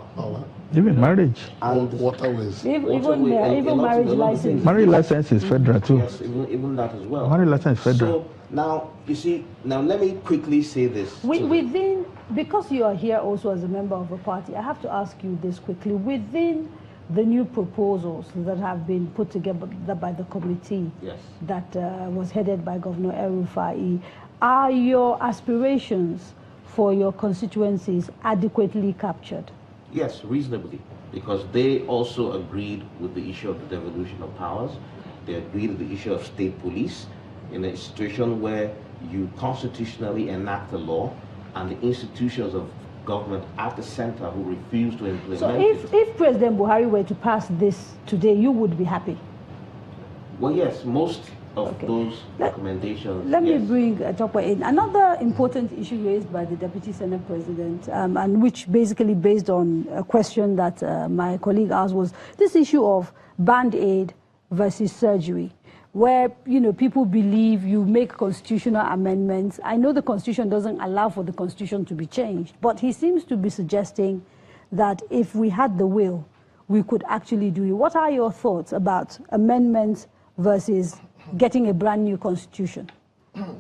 Even marriage. And waterways. Even marriage license. Marriage license is federal too. Yes, even that as well. Marriage license is federal. So now, you see, now let me quickly say this. Within, because you are here also as a member of a party, I have to ask you this quickly. Within the new proposals that have been put together by the committee that was headed by Governor El-Rufai, are your aspirations for your constituencies adequately captured? Yes, reasonably, because they also agreed with the issue of the devolution of powers. They agreed with the issue of state police in a situation where you constitutionally enact a law and the institutions of government at the center who refuse to implement So if President Buhari were to pass this today, you would be happy? Well, yes, most of those recommendations. Let me bring Tokwe in. Another important issue raised by the Deputy Senate President, and which basically based on a question that my colleague asked, was this issue of band-aid versus surgery, where, you know, people believe you make constitutional amendments. I know the Constitution doesn't allow for the Constitution to be changed, but he seems to be suggesting that if we had the will, we could actually do it. What are your thoughts about amendments versus getting a brand new constitution?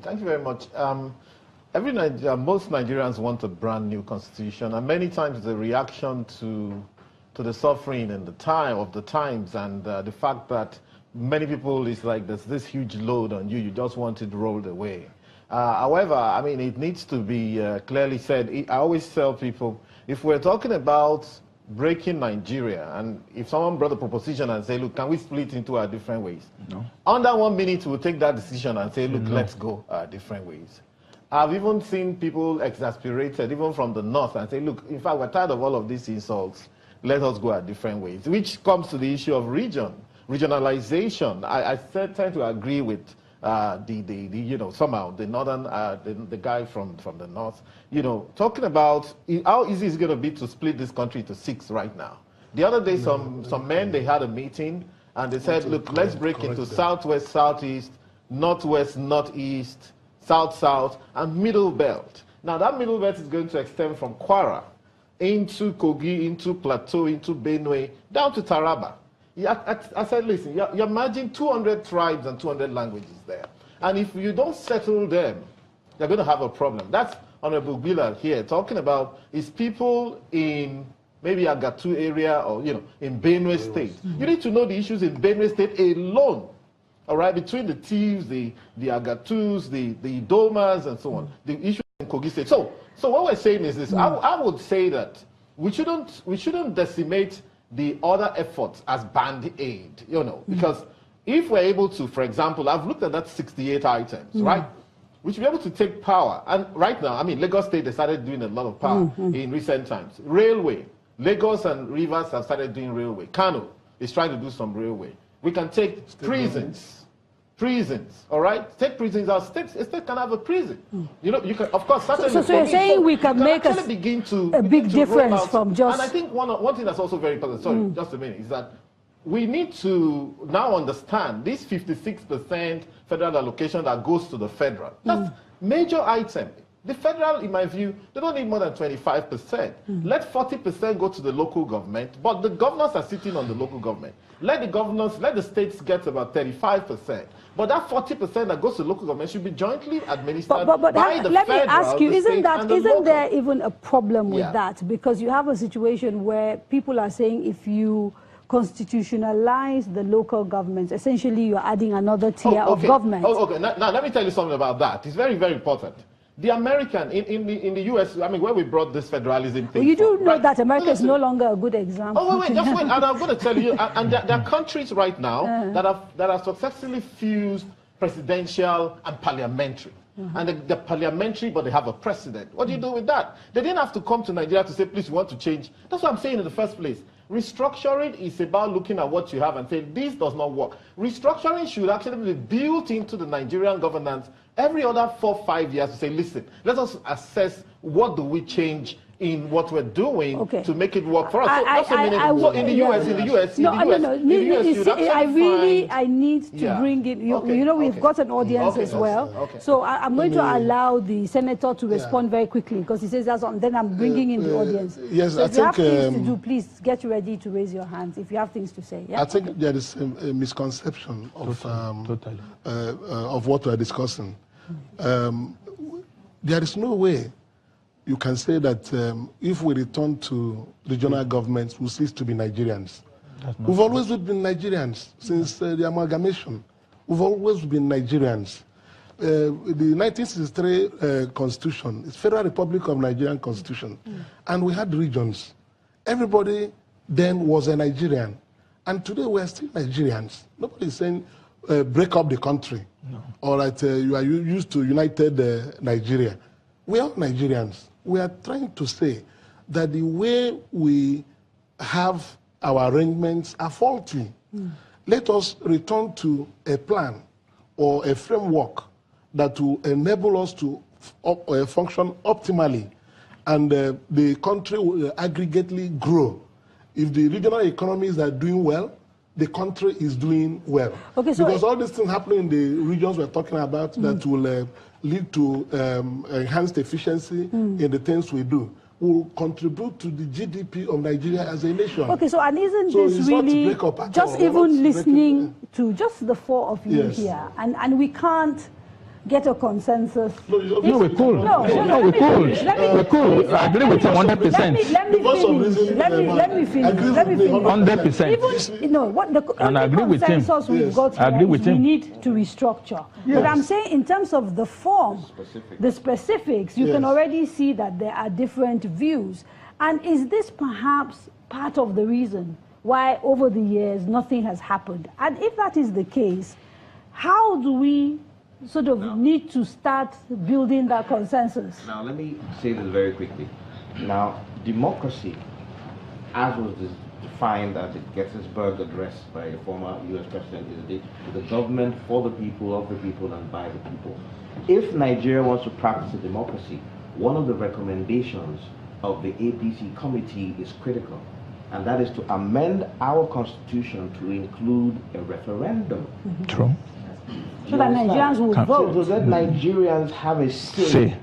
Thank you very much. Most Nigerians want a brand new constitution, and many times the reaction to the suffering and the time of the times and the fact that many people is like there's this huge load on you, you just want it rolled away. However, I mean, it needs to be clearly said. I always tell people, if we're talking about breaking Nigeria, and if someone brought a proposition and say, look, can we split into our different ways? No. Under 1 minute, we'll take that decision and say, look, let's go our different ways. I've even seen people exasperated, even from the north, and say, look, in fact, we're tired of all of these insults. Let us go our different ways, which comes to the issue of regionalization. I tend to agree with somehow the northern, the guy from the north, talking about how easy it's going to be to split this country into 6 right now. The other day, some men, they had a meeting, and they said, look, let's break into southwest, southeast, northwest, northeast, south, south, and middle belt. Now, that middle belt is going to extend from Kwara into Kogi, into Plateau, into Benue, down to Taraba. I said, listen, you imagine 200 tribes and 200 languages there. And if you don't settle them, you're going to have a problem. That's Honorable Bilal here talking about is people in maybe Agatu area or, in Benue State. You need to know the issues in Benue State alone. All right, between the thieves, the Agatus, the Idomas, and so on, the issue in Kogi State. So what we're saying is this: I would say that we shouldn't decimate the other efforts as band aid, because if we're able to, for example, I've looked at that 68 items, right? We should be able to take power, and right now, I mean, Lagos State, they started doing a lot of power in recent times. Railway, Lagos and Rivers have started doing railway. Kano is trying to do some railway. We can take prisons, all right? Take prisons out. A state can have a prison. You can, of course, certainly. So you're saying we can make a big difference from just. And I think one thing that's also very important. Sorry, just a minute, is that we need to now understand this 56% federal allocation that goes to the federal. That's major item. The federal, in my view, they don't need more than 25%. Let 40% go to the local government, but the governors are sitting on the local government. Let the states get about 35%. But that 40% that goes to local government should be jointly administered by the federal, let me ask you, isn't local. there even a problem with that? Because you have a situation where people are saying if you constitutionalize the local governments, essentially you're adding another tier of government. Okay. Now let me tell you something about that. It's very, very important. The American, in the US, I mean, where we brought this federalism thing. Well, you do know that America is no longer a good example. Oh, wait, just wait. And I'm going to tell you, and there are countries right now that have successfully fused presidential and parliamentary. And the parliamentary, but they have a president. What do you do with that? They didn't have to come to Nigeria to say, please, we want to change. That's what I'm saying in the first place. Restructuring is about looking at what you have and saying, this does not work. Restructuring should actually be built into the Nigerian governance every other 4 or 5 years to say, listen, let us assess what do we change in what we're doing to make it work for us. In the US, I need to bring in, we've got an audience as well. So I'm going to allow the senator to respond very quickly because he says that's on. Then I'm bringing in the audience. Yes, so I if you think have things to do, please get ready to raise your hands if you have things to say. Yeah? I think there is a misconception of what we're discussing. There is no way you can say that if we return to regional governments, we'll cease to be Nigerians. We've always been Nigerians since the amalgamation. We've always been Nigerians. The 1963 Constitution is Federal Republic of Nigerian Constitution, and we had regions. Everybody then was a Nigerian, and today we are still Nigerians. Nobody is saying break up the country, or that you are used to united Nigeria. We are Nigerians. We are trying to say that the way we have our arrangements are faulty. Let us return to a plan or a framework that will enable us to function optimally, and the country will aggregately grow. If the regional economies are doing well, the country is doing well. Okay, so because all these things happening in the regions we're talking about that will lead to enhanced efficiency in the things we do will contribute to the GDP of Nigeria as a nation. Okay, so and isn't this really just even listening to just the four of you here, and we can't get a consensus? No, we're cool. We're cool. I agree with him 100%. Let me finish. 100%. Even, what the consensus we've got here is we need to restructure. Yes. But I'm saying in terms of the form, the specifics, you can already see that there are different views. And is this perhaps part of the reason why over the years nothing has happened? And if that is the case, how do we sort of need to start building that consensus? Now, let me say this very quickly. Now, democracy, as was defined at the Gettysburg Address by the former U.S. President is the government for the people, of the people, and by the people. If Nigeria wants to practice a democracy, one of the recommendations of the APC committee is critical, and that is to amend our constitution to include a referendum. True. So that Nigerians will vote. So that Nigerians have a say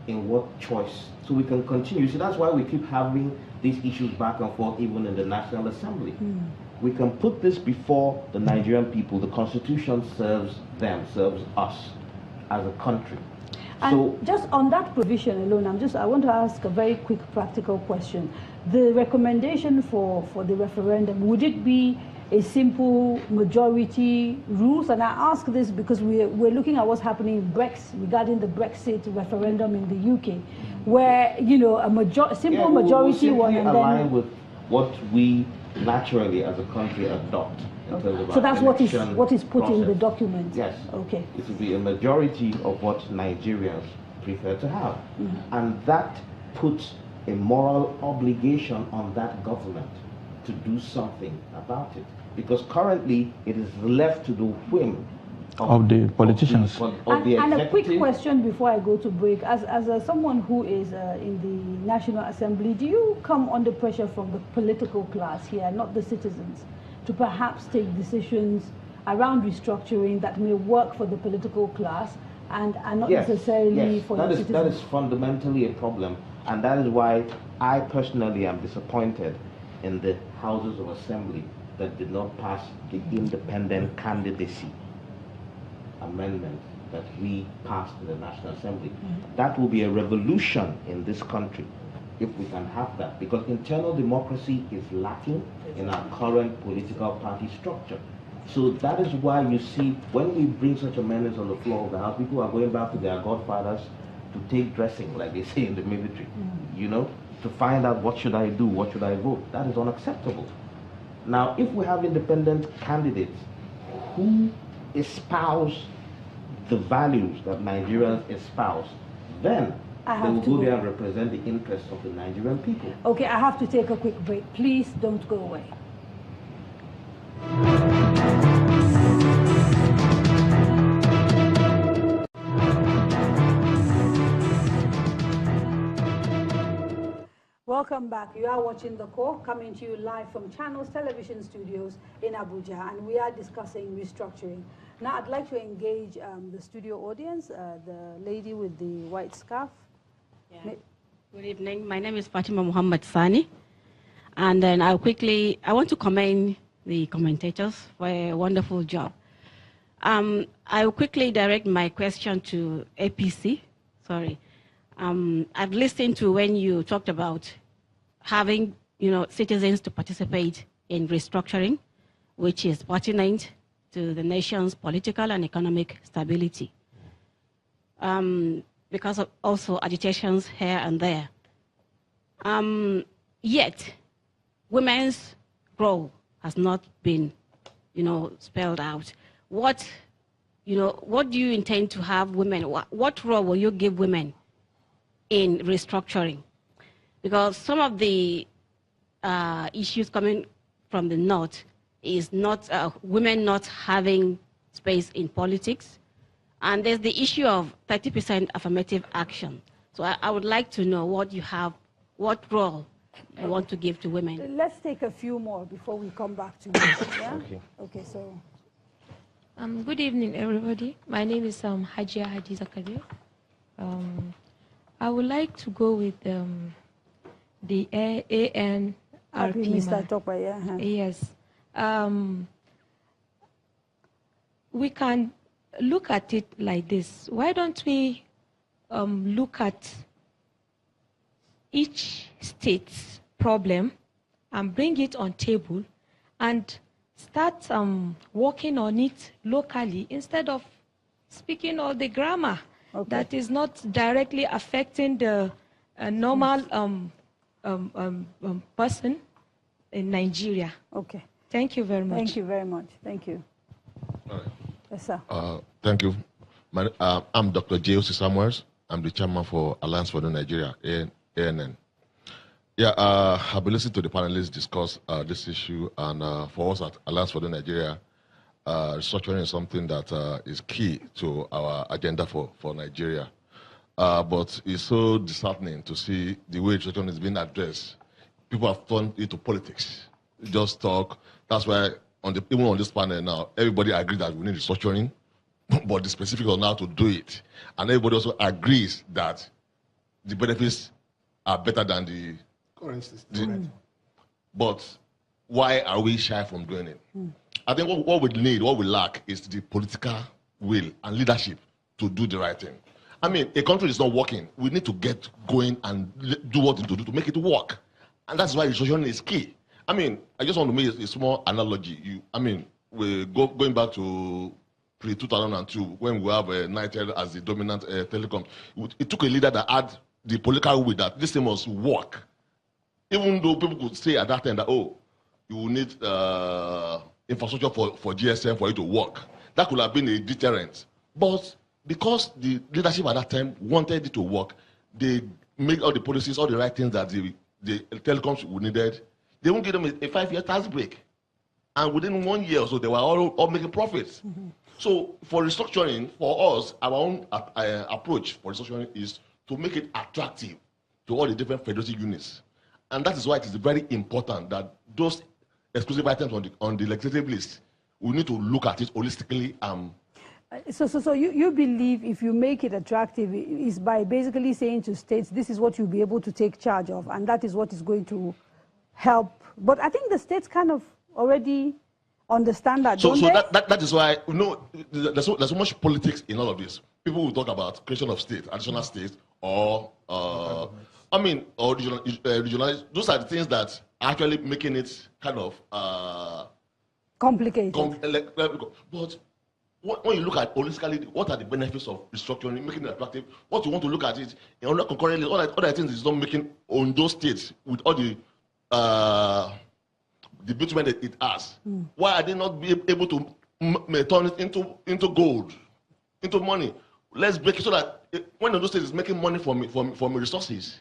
in what choice. So we can continue. So that's why we keep having these issues back and forth, even in the National Assembly. We can put this before the Nigerian people. The Constitution serves them, serves us as a country. And so just on that provision alone, I want to ask a very quick practical question. The recommendation for the referendum, would it be a simple majority rules? And I ask this because we're looking at what's happening in Brexit, regarding the Brexit referendum in the UK, where, you know, a simple majority will one, and align then with what we naturally as a country adopt in terms of so that's what is put process. in the document. Yes. Okay. It will be a majority of what Nigerians prefer to have, and that puts a moral obligation on that government to do something about it, because currently it is left to the whim of the politicians. And a quick question before I go to break. As someone who is in the National Assembly, do you come under pressure from the political class here, not the citizens, to perhaps take decisions around restructuring that may work for the political class and not necessarily for the citizens? That is fundamentally a problem, and that is why I personally am disappointed in the Houses of Assembly that did not pass the independent candidacy amendment that we passed in the National Assembly. That will be a revolution in this country if we can have that, because internal democracy is lacking in our current political party structure. So that is why you see when we bring such amendments on the floor of the House, people are going back to their godfathers to take dressing, like they say in the military, you know, to find out what should I do, what should I vote. That is unacceptable. Now, if we have independent candidates who espouse the values that Nigerians espouse, then they will go there and represent the interests of the Nigerian people. Okay, I have to take a quick break. Please don't go away. Welcome back. You are watching The Core, coming to you live from Channels Television Studios in Abuja, and we are discussing restructuring. Now, I'd like to engage the studio audience, the lady with the white scarf. Yeah. Good evening. My name is Fatima Muhammad Sani, and then I want to commend the commentators for a wonderful job. I will quickly direct my question to APC. Sorry. I've listened to when you talked about having, citizens to participate in restructuring, which is pertinent to the nation's political and economic stability, because of also agitations here and there. Yet, women's role has not been, spelled out. What do you intend to have women? What role will you give women in restructuring? Because some of the issues coming from the North is not women not having space in politics. And there's the issue of 30% affirmative action. So I would like to know what role you want to give to women. Let's take a few more before we come back to you. Yeah? Okay, so. Good evening, everybody. My name is Hajia Hadiza Kadir. I would like to go with the ANRP. Mr. Topper, yeah. Yes. We can look at it like this. Why don't we look at each state's problem and bring it on table and start working on it locally instead of speaking all the grammar that is not directly affecting the normal person in Nigeria. Okay. Thank you very much. Thank you very much. Thank you. All right. Yes, sir. Thank you. I'm Dr. J.O.C. Samuels. I'm the chairman for Alliance for New Nigeria, ANN. Yeah, I've been listening to the panelists discuss this issue, and for us at Alliance for the Nigeria, restructuring is something that is key to our agenda for Nigeria. But it's so disheartening to see the way restructuring is being addressed. People have turned it to politics. Just talk. That's why even on this panel now, everybody agrees that we need restructuring, but the specifics on how to do it. And everybody also agrees that the benefits are better than the current system. But why are we shy from doing it? I think what we need, what we lack, is the political will and leadership to do the right thing. I mean, a country is not working. We need to get going and do what we need to do to make it work. And that's why restructuring is key. I mean, I just want to make a small analogy. We're going back to pre-2002, when we have Nitel as the dominant telecom. It took a leader that had the political will that this thing must work. Even though people could say at that time that, oh, you will need infrastructure for GSM for it to work. That could have been a deterrent. But because the leadership at that time wanted it to work, they made all the policies, all the right things that the telecoms needed. They won't give them a 5-year tax break. And within 1 year or so, they were all making profits. So for restructuring, for us, our own approach for restructuring is to make it attractive to all the different federative units. And that is why it is very important that those exclusive items on the legislative list, we need to look at it holistically. So you believe if you make it attractive is by basically saying to states, this is what you'll be able to take charge of, and that is what is going to help. But I think the states kind of already understand that, So that is why, there's so much politics in all of this. People will talk about creation of states, additional states, or regionalized. Those are the things that are actually making it kind of complicated. But when you look at holistically, what are the benefits of restructuring, making it attractive? What you want to look at it, concurrently, all the things is not making on those states with all the bitumen that it has. Why are they not be able to turn it into gold, into money? Let's break it so that when those states is making money from resources,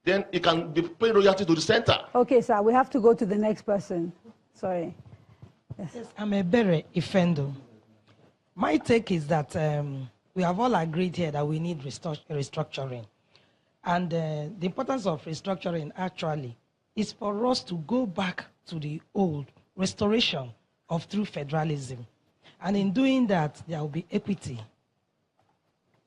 then it can be paying royalty to the center. Okay, sir, we have to go to the next person. Sorry. Yes, I'm a Bere Ifendo. My take is that we have all agreed here that we need restructuring. And the importance of restructuring actually is for us to go back to the old restoration of true federalism. And in doing that, there will be equity.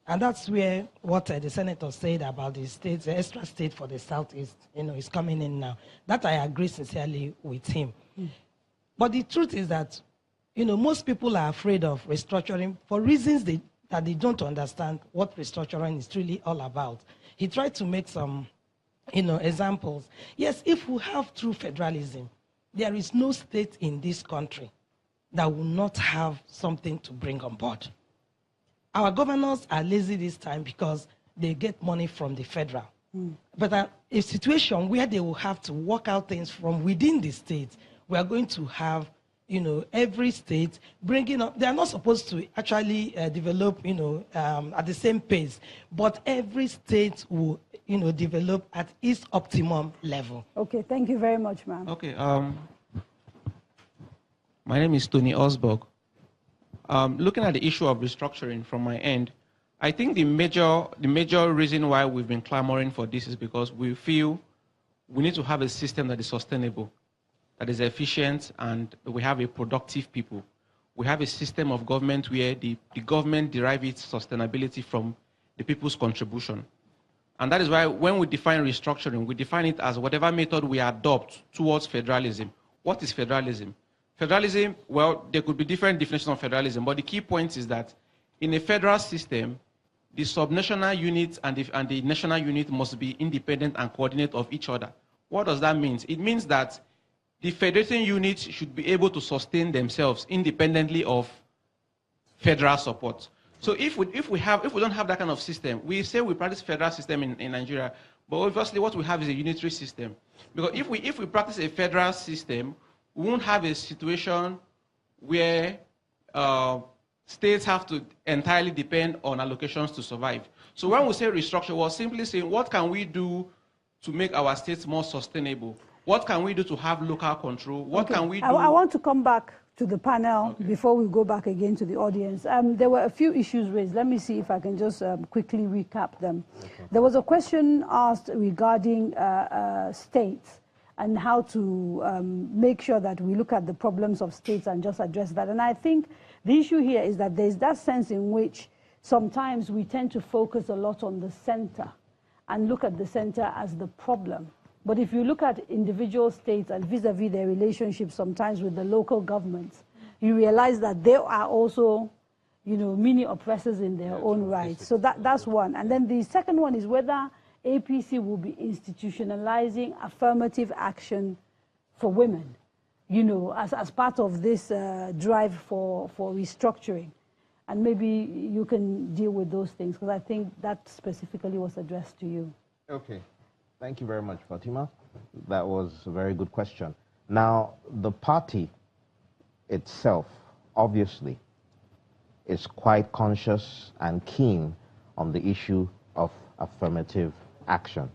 And that's where what the senator said about the states, the extra state for the Southeast, is coming in now. That I agree sincerely with him. But the truth is that, most people are afraid of restructuring for reasons that they don't understand what restructuring is really all about. He tried to make some, examples. Yes, if we have true federalism, there is no state in this country that will not have something to bring on board. Our governors are lazy this time because they get money from the federal. But a situation where they will have to work out things from within the state, we are going to have, every state bringing up. They are not supposed to actually develop, at the same pace, but every state will, develop at its optimum level. Okay, thank you very much, ma'am. Okay, my name is Tony Osborg. Looking at the issue of restructuring from my end, I think the major reason why we've been clamoring for this is because we feel we need to have a system that is sustainable, that is efficient, and we have a productive people. We have a system of government where the government derives its sustainability from the people's contribution. And that is why when we define restructuring, we define it as whatever method we adopt towards federalism. What is federalism? Federalism, well, there could be different definitions of federalism, but the key point is that in a federal system, the subnational unit and the national unit must be independent and coordinate of each other. What does that mean? It means that the federating units should be able to sustain themselves independently of federal support. So if we don't have that kind of system, we say we practice federal system in Nigeria, but obviously what we have is a unitary system. Because if we practice a federal system, we won't have a situation where states have to entirely depend on allocations to survive. So when we say restructure, we're simply saying what can we do to make our states more sustainable? What can we do to have local control? What can we do? I want to come back to the panel before we go back again to the audience. There were a few issues raised. Let me see if I can just quickly recap them. There was a question asked regarding states and how to make sure that we look at the problems of states and just address that. And I think the issue here is that there's that sense in which sometimes we tend to focus a lot on the center and look at the center as the problem. But if you look at individual states and vis-a-vis their relationships sometimes with the local governments, you realize that they are also, mini oppressors in their own right. So that's one. And then the second one is whether APC will be institutionalizing affirmative action for women, as part of this drive for restructuring. And maybe you can deal with those things, because I think that specifically was addressed to you. Okay. Thank you very much, Fatima. That was a very good question. Now, the party itself, obviously, is quite conscious and keen on the issue of affirmative action.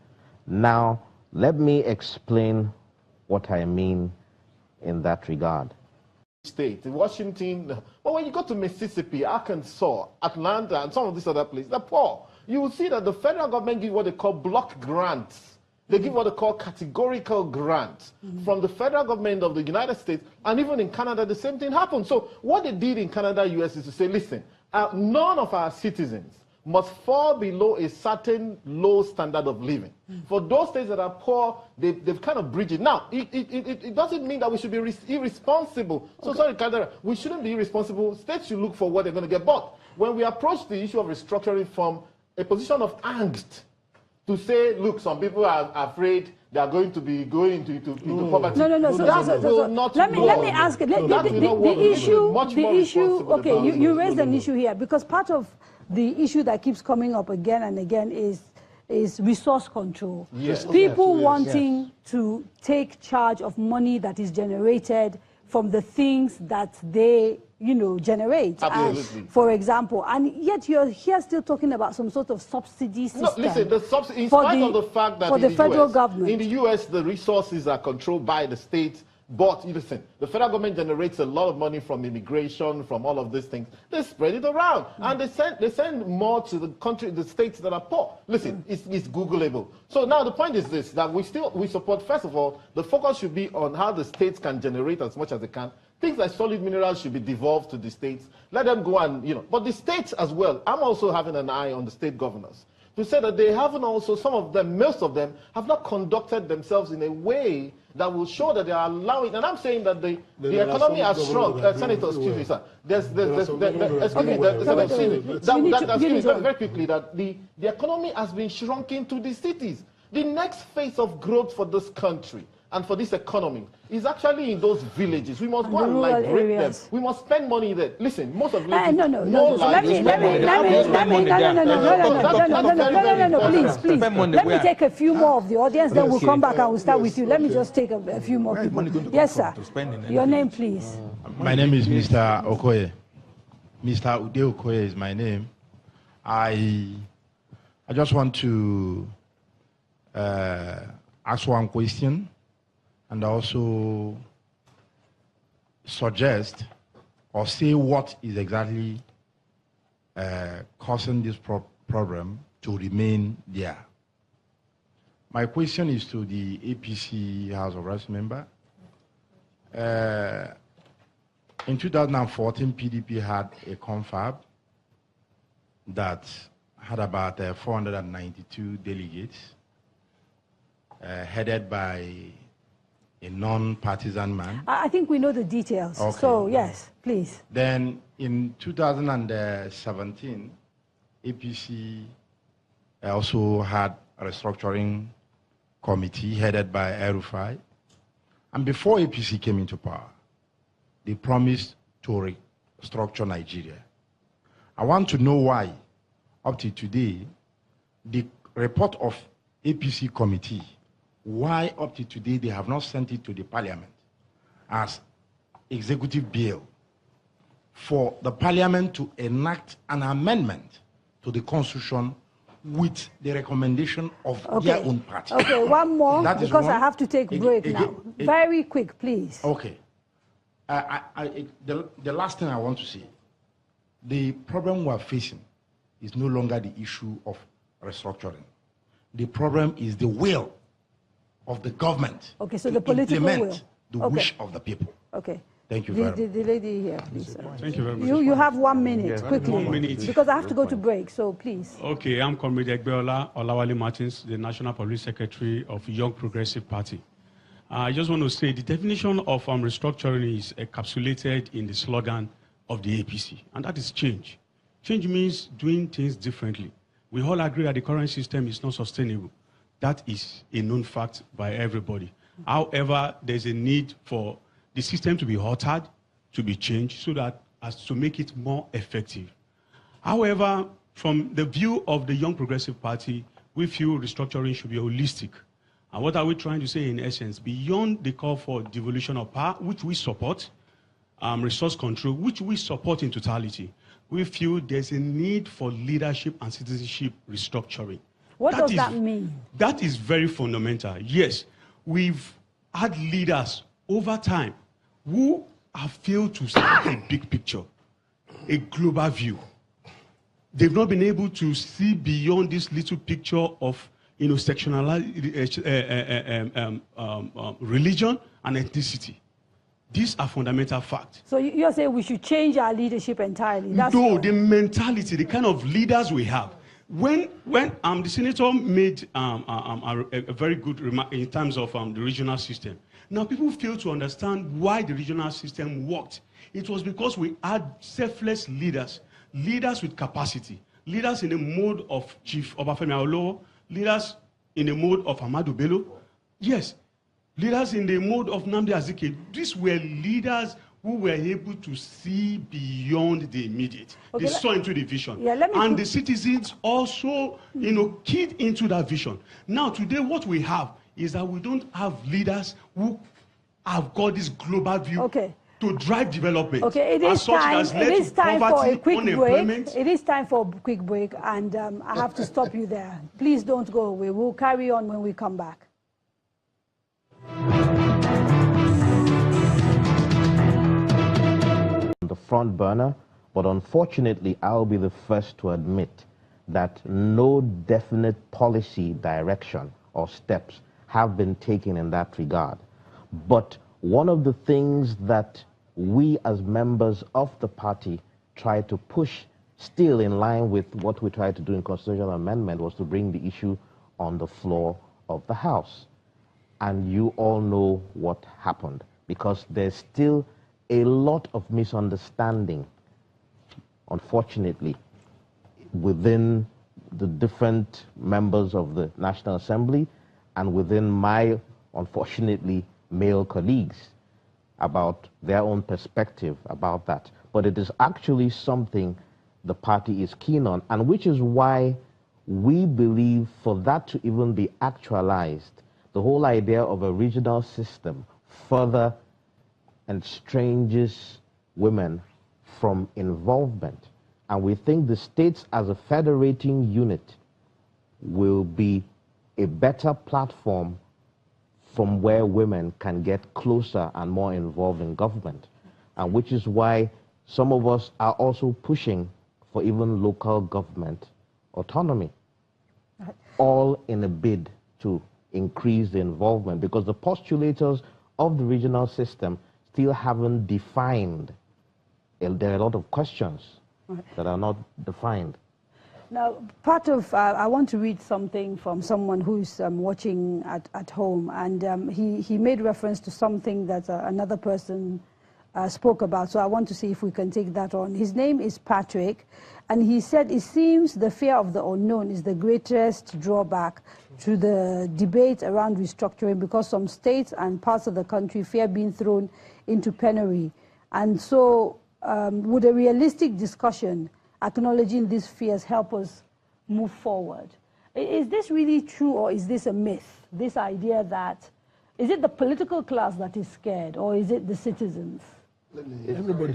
Now, let me explain what I mean in that regard. State, Washington, but when you go to Mississippi, Arkansas, Atlanta, and some of these other places, they're poor. You will see that the federal government gives what they call block grants. They give what they call categorical grants from the federal government of the United States, and even in Canada, the same thing happened. So what they did in Canada, US, is to say, listen, none of our citizens must fall below a certain low standard of living. For those states that are poor, they've kind of bridged it. Now, it doesn't mean that we should be irresponsible. So sorry, Kadaria, we shouldn't be irresponsible. States should look for what they're going to get. But when we approach the issue of restructuring from a position of angst, to say, look, some people are afraid they are going to be going into poverty. No. So let me ask it. The issue. Okay, you raised an issue here, because part of the issue that keeps coming up again and again is resource control. Yes. People wanting to take charge of money that is generated from the things that they generate. Absolutely. For example, and yet you're here still talking about some sort of subsidy system. No, listen, the subsidy, in spite of the fact that in the US, the resources are controlled by the states, but listen, the federal government generates a lot of money from immigration, from all of these things. They spread it around, and they send more to the states that are poor. Listen, it's Googleable. So now the point is this, that we support, first of all, the focus should be on how the states can generate as much as they can. Things like solid minerals should be devolved to the states. Let them go and, but the states as well. I'm also having an eye on the state governors to say that they haven't also, some of them, most of them, have not conducted themselves in a way that will show that they are allowing, and I'm saying that the economy has shrunk. Senator, excuse me, sir. Very quickly, that the economy has been shrunken to the cities. The next phase of growth for this country and for this economy is actually in those villages. We must go and liberate them. We must spend money there. Listen, most of villages. Please. Let me take a few more of the audience, then we'll come back and we'll start with you. Let me just take a few more people. Yes, sir. Your name, please. My name is Mr. Okoye. Mr. Ude Okoye is my name. I just want to ask one question, and also suggest or say what is exactly causing this problem to remain there. My question is to the APC House of Reps member. In 2014, PDP had a confab that had about 492 delegates, headed by a non-partisan man. I think we know the details. Okay. So, yes, please. Then in 2017, APC also had a restructuring committee headed by El-Rufai. And before APC came into power, they promised to restructure Nigeria. I want to know why, up to today, the report of APC committee, why up to today they have not sent it to the parliament as executive bill for the parliament to enact an amendment to the constitution with the recommendation of their own party. Okay, one more, That is because I one. have to take break now. Very quick, please. Okay. The last thing I want to say, the problem we are facing is no longer the issue of restructuring. The problem is the will of the government. Okay, so the political will. The wish of the people. Okay. Thank you very much. The lady here, please. Thank you very much. You have 1 minute, quickly. 1 minute. Because I have to go to break, so please. Okay, I'm Comrade Egbeola Olawale Martins, the National Public Secretary of Young Progressive Party. I just want to say the definition of restructuring is encapsulated in the slogan of the APC, and that is change. Change means doing things differently. We all agree that the current system is not sustainable. That is a known fact by everybody. However, there's a need for the system to be altered, to be changed, so that as to make it more effective. However, from the view of the Young Progressive Party, we feel restructuring should be holistic. And what are we trying to say in essence? Beyond the call for devolution of power, which we support, resource control, which we support in totality, we feel there's a need for leadership and citizenship restructuring. What does that mean? That is very fundamental. Yes, we've had leaders over time who have failed to see a big picture, a global view. They've not been able to see beyond this little picture of religion and ethnicity. These are fundamental facts. So you're saying we should change our leadership entirely? That's no, the mentality, the kind of leaders we have. When the senator made a very good remark in terms of the regional system, now people fail to understand why the regional system worked. It was because we had selfless leaders, leaders with capacity, leaders in the mode of Chief Obafemi Awolowo, leaders in the mode of Ahmadu Bello, yes, leaders in the mode of Nnamdi Azikiwe. These were leaders who were able to see beyond the immediate. Okay, they saw into the vision. Yeah, and the citizens also, keyed into that vision. Now, today, what we have is that we don't have leaders who have got this global view to drive development. Okay, it is time for a quick break. It is time for a quick break, and I have to stop you there. Please don't go away. We'll carry on when we come back. The front burner, but unfortunately, I'll be the first to admit that no definite policy direction or steps have been taken in that regard. But one of the things that we as members of the party try to push, still in line with what we tried to do in constitutional amendment, was to bring the issue on the floor of the House. And you all know what happened, because there's still a lot of misunderstanding, unfortunately, within the different members of the National Assembly and within my, unfortunately, male colleagues about their own perspective about that. But it is actually something the party is keen on, and which is why we believe for that to even be actualized, the whole idea of a regional system further estranges women from involvement. And we think the states as a federating unit will be a better platform from where women can get closer and more involved in government. And which is why some of us are also pushing for even local government autonomy, all in a bid to increase the involvement, because the postulators of the regional system still haven't defined. There are a lot of questions that are not defined. Now, part of, I want to read something from someone who's watching at home, and he made reference to something that another person spoke about, so I want to see if we can take that on. His name is Patrick, and he said, it seems the fear of the unknown is the greatest drawback to the debate around restructuring, because some states and parts of the country fear being thrown into penury. And so would a realistic discussion acknowledging these fears help us move forward? Is this really true, or is this a myth? This idea that, is it the political class that is scared, or is it the citizens? Everybody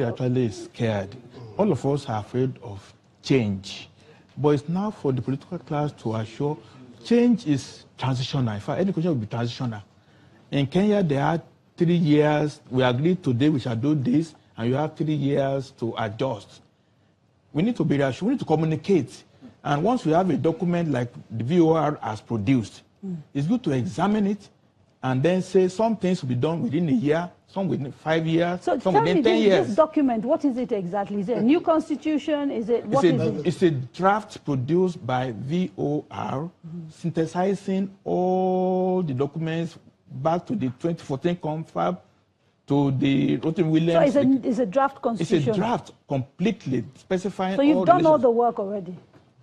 actually is scared. All of us are afraid of change. But it's now for the political class to assure change is transitional. In fact, education will be transitional. In Kenya, there are 3 years. We agreed today we shall do this, and you have 3 years to adjust. We need to be rational. We need to communicate. And once we have a document like the VOR has produced, it's good to examine it and then say some things will be done within a year, some within 5 years, so some within 10 years. This document, what is it exactly? Is it a new constitution? Is it, what is it? It's a draft produced by VOR, synthesizing all the documents back to the 2014 confab, to the Rotten Williams. So it's a draft constitution? It's a draft, completely specifying So you've done all the work already?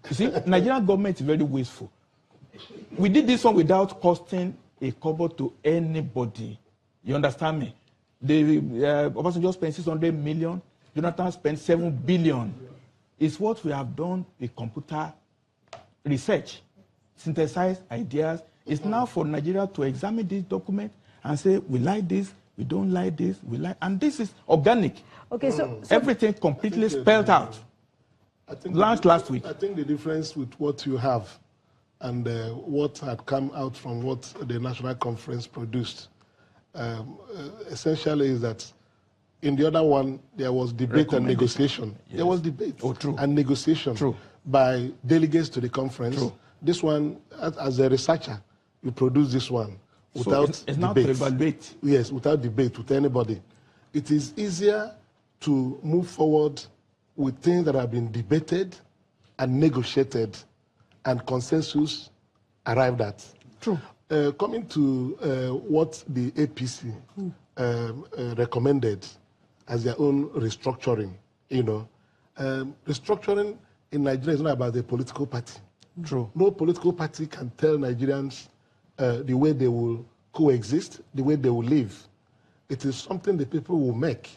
You see, Nigerian government is very wasteful. We did this one without costing a kobo to anybody. You understand me? The Obasanjo spent 600 million. Jonathan spent 7 billion. It's what we have done with computer research, synthesize ideas. It's now for Nigeria to examine this document and say, we like this, we don't like this, we like, and this is organic. Okay, so everything completely spelled out. I think last week. I think the difference with what you have and what had come out from what the National Conference produced essentially is that in the other one, there was debate and negotiation. Yes. There was debate and negotiation by delegates to the conference. This one, as a researcher, you produce this one without it's debate. Not to evaluate. Yes, without debate with anybody. It is easier to move forward with things that have been debated and negotiated and consensus arrived at. True. Coming to what the APC recommended as their own restructuring, restructuring in Nigeria is not about the political party. True. No political party can tell Nigerians the way they will coexist, the way they will live. It is something the people will make,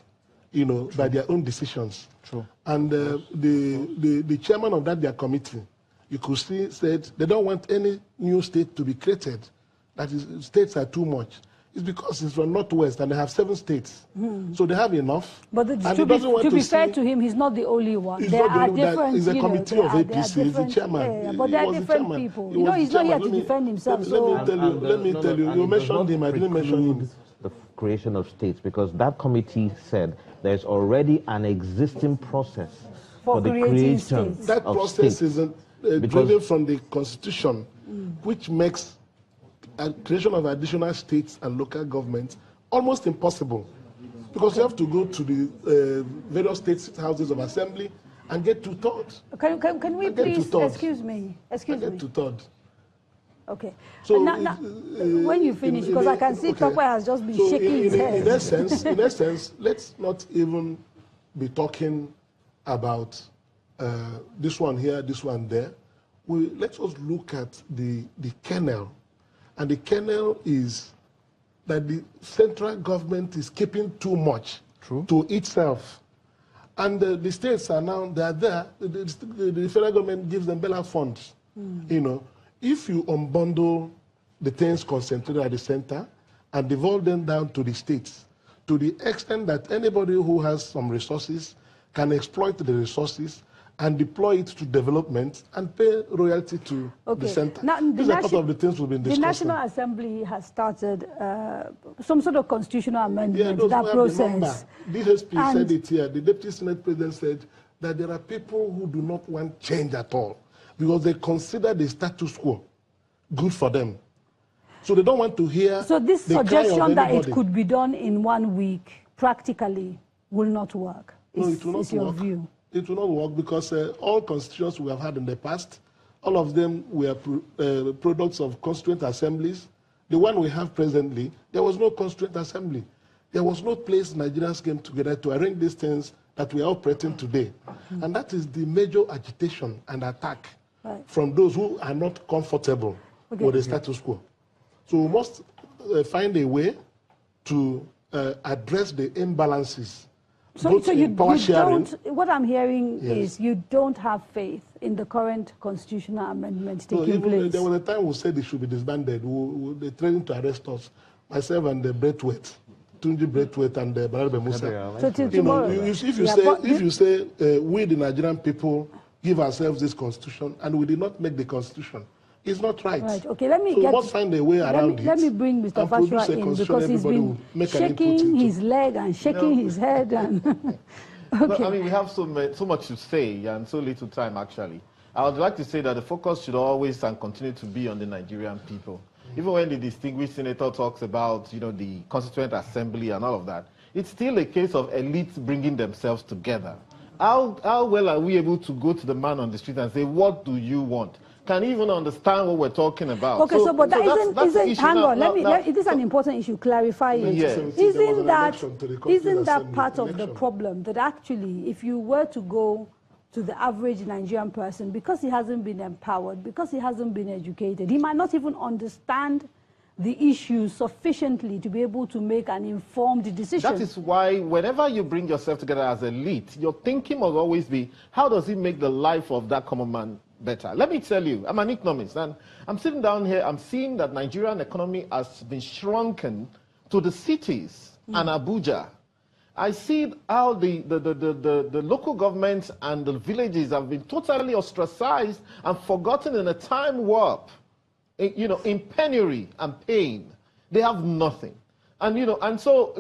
by their own decisions. True. And the chairman of their committee, you could see, said they don't want any new state to be created. That is, states are too much. It's because it's from Northwest and they have 7 states. So they have enough. But to be fair to him, he's not the only one. There are different, he's a committee of APC, he's the chairman. Yeah, but there are different people. He's not here to defend himself. Let me tell you, you mentioned him, I didn't mention him. The creation of states, because that committee said there's already an existing process for the creation of states. That process is driven from the Constitution, which makes a creation of additional states and local governments almost impossible, because you have to go to the various state houses of assembly and get 2/3. Can we please, excuse me. Get 2/3. Okay. So now, when you finish, because I can see Tokwe has just been shaking his head. In essence, let's not even be talking about this one here, this one there. Let us look at the kernel. And the kernel is that the central government is keeping too much to itself. And the states are now, they are there, the federal government gives them bailout funds. If you unbundle the things concentrated at the center and devolve them down to the states, to the extent that anybody who has some resources can exploit the resources and deploy it to development and pay royalty to the center. Now, these are part of the things we've been discussing. The National Assembly has started some sort of constitutional amendment to that process. DSP said it here. The Deputy Senate President said that there are people who do not want change at all because they consider the status quo good for them. So they don't want to hear. So this suggestion that it could be done in 1 week practically will not work. No, it will not work. View. It will not work because all constitutions we have had in the past, all of them were products of constituent assemblies. The one we have presently, there was no constituent assembly. There was no place Nigerians came together to arrange these things that we are operating today. And that is the major agitation and attack from those who are not comfortable with the status quo. So we must find a way to address the imbalances. So you don't, what I'm heering is you don't have faith in the current constitutional amendments taking place. There was a time we said it should be disbanded. They threatened to arrest us, myself and the Braithwaite, Tunji Braithwaite and Balarabe Musa. So till tomorrow. If you say we the Nigerian people give ourselves this constitution, and we did not make the constitution. It's not right. Right. Okay, let me so we must find a way around it. Let me bring Mr. Fashua in, because he's been shaking his leg and shaking his head. And okay. No, I mean, we have so much to say and so little time, actually. I would like to say that the focus should always and continue to be on the Nigerian people. Even when the distinguished senator talks about, the Constituent Assembly and all of that, it's still a case of elites bringing themselves together. How well are we able to go to the man on the street and say, what do you want? Can he even understand what we're talking about? Okay, so but that isn't hang on, it is an important issue, clarify it. Yes. Isn't that part of the problem, that actually, if you were to go to the average Nigerian person, because he hasn't been empowered, because he hasn't been educated, he might not even understand the issues sufficiently to be able to make an informed decision. That is why whenever you bring yourself together as elite, your thinking must always be, how does it make the life of that common man better? Let me tell you, I'm an economist, and I'm sitting down here, I'm seeing that Nigerian economy has been shrunken to the cities and Abuja. I see how the local governments and the villages have been totally ostracized and forgotten in a time warp. In penury and pain, they have nothing. And so